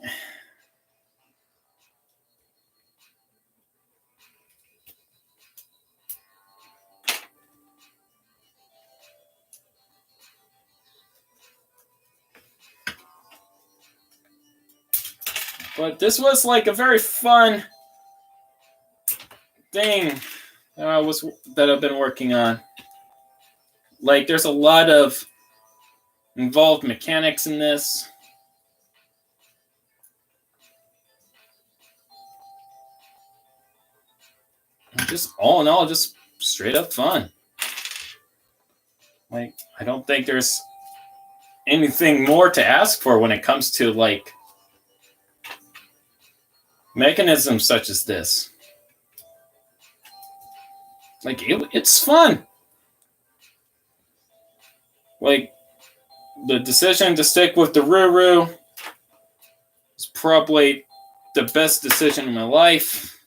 [SPEAKER 1] But this was like a very fun thing that I've been working on. Like, there's a lot of involved mechanics in this. And just all in all, just straight up fun. Like, I don't think there's anything more to ask for when it comes to like mechanisms such as this. Like, it's fun. Like, the decision to stick with the Ruru is probably the best decision in my life.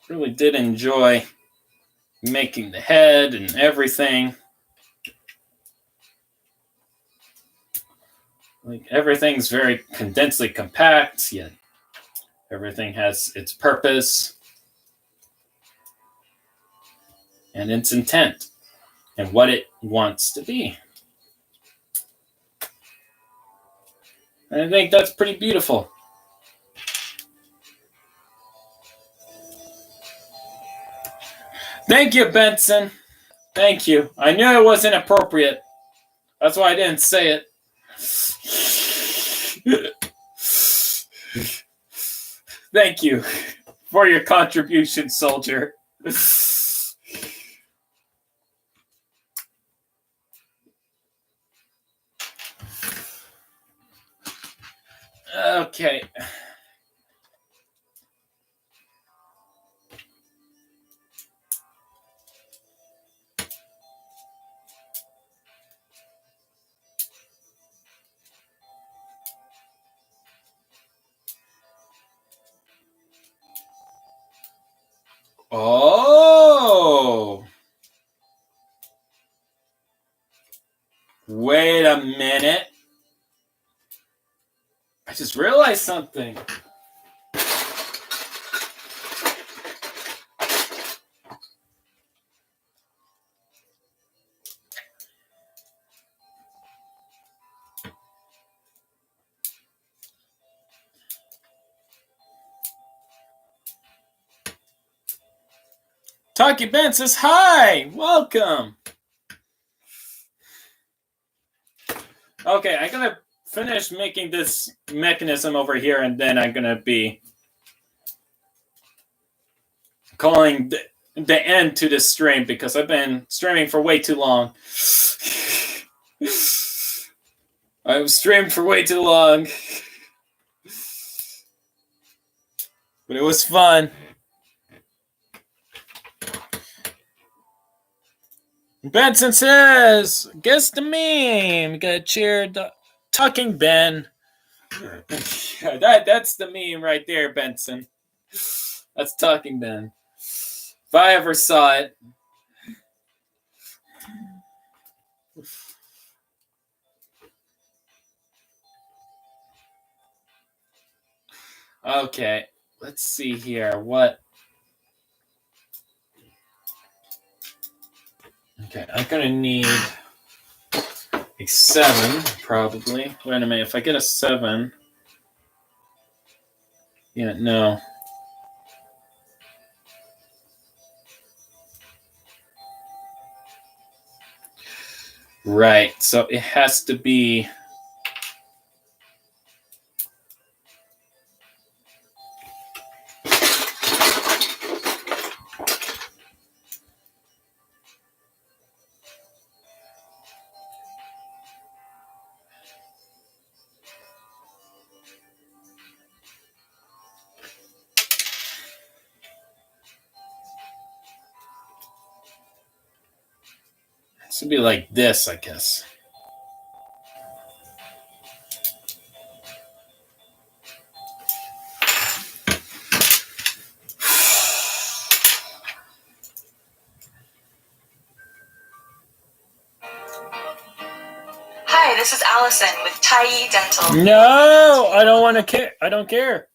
[SPEAKER 1] Really did enjoy making the head and everything. Like, everything's very condensedly compact, yet everything has its purpose and its intent and what it wants to be. And I think that's pretty beautiful. Thank you, Benson. Thank you. I knew it wasn't appropriate. That's why I didn't say it. Thank you for your contribution, soldier. Okay. Oh. Wait a minute. I just realized something. Talkie Ben says, hi, welcome. Okay, I'm going to finish making this mechanism over here, and then I'm going to be calling the end to this stream because I've been streaming for way too long. I've streamed for way too long. But it was fun. Benson says, guess the meme. Got cheered. Talking Ben. That's the meme right there, Benson. That's Talking Ben. If I ever saw it. Okay, let's see here. What? Okay, I'm going to need a 7, probably. Wait a minute, if I get a 7... Yeah, no. Right. So it has to be. It should be like this, I guess.
[SPEAKER 3] Hi, this is Allison with Tai Dental.
[SPEAKER 1] No, I don't want to care. I don't care.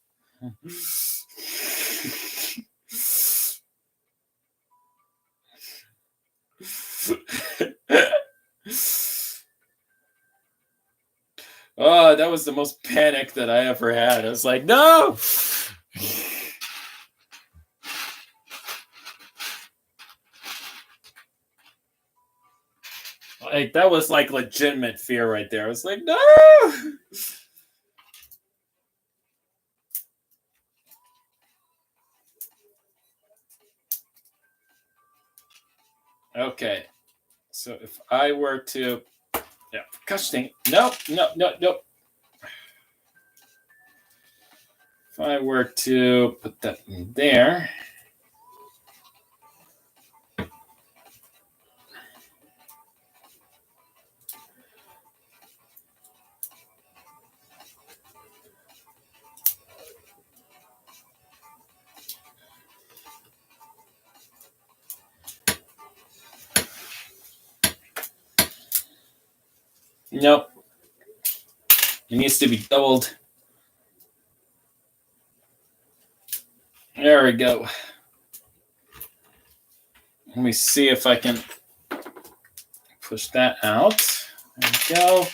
[SPEAKER 1] Oh, that was the most panic that I ever had. I was like, no. Like, that was like legitimate fear right there. I was like, no. Okay. So if I were to, yeah, cushioning. Nope. If I were to put that in there. Nope. It needs to be doubled. There we go. Let me see if I can push that out. There we go.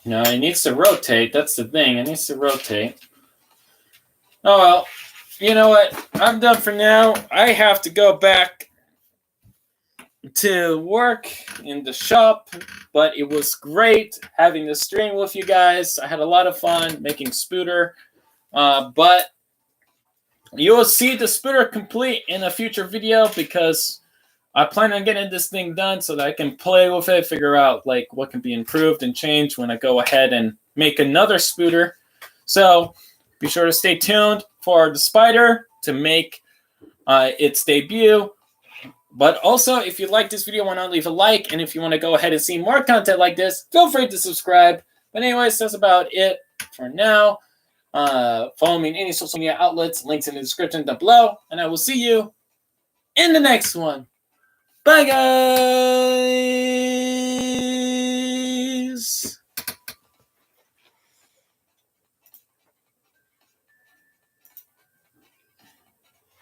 [SPEAKER 1] No, it needs to rotate. That's the thing. It needs to rotate. Oh, well. You know what? I'm done for now. I have to go back to work in the shop, but it was great having this stream with you guys. I had a lot of fun making Spooter, but you will see the Spooter complete in a future video because I plan on getting this thing done so that I can play with it, figure out like what can be improved and changed when I go ahead and make another Spooter. So be sure to stay tuned for the spider to make its debut. But also, if you like this video, why not leave a like? And if you want to go ahead and see more content like this, feel free to subscribe. But anyways, that's about it for now. Follow me in any social media outlets, links in the description down below. And I will see you in the next one. Bye, guys!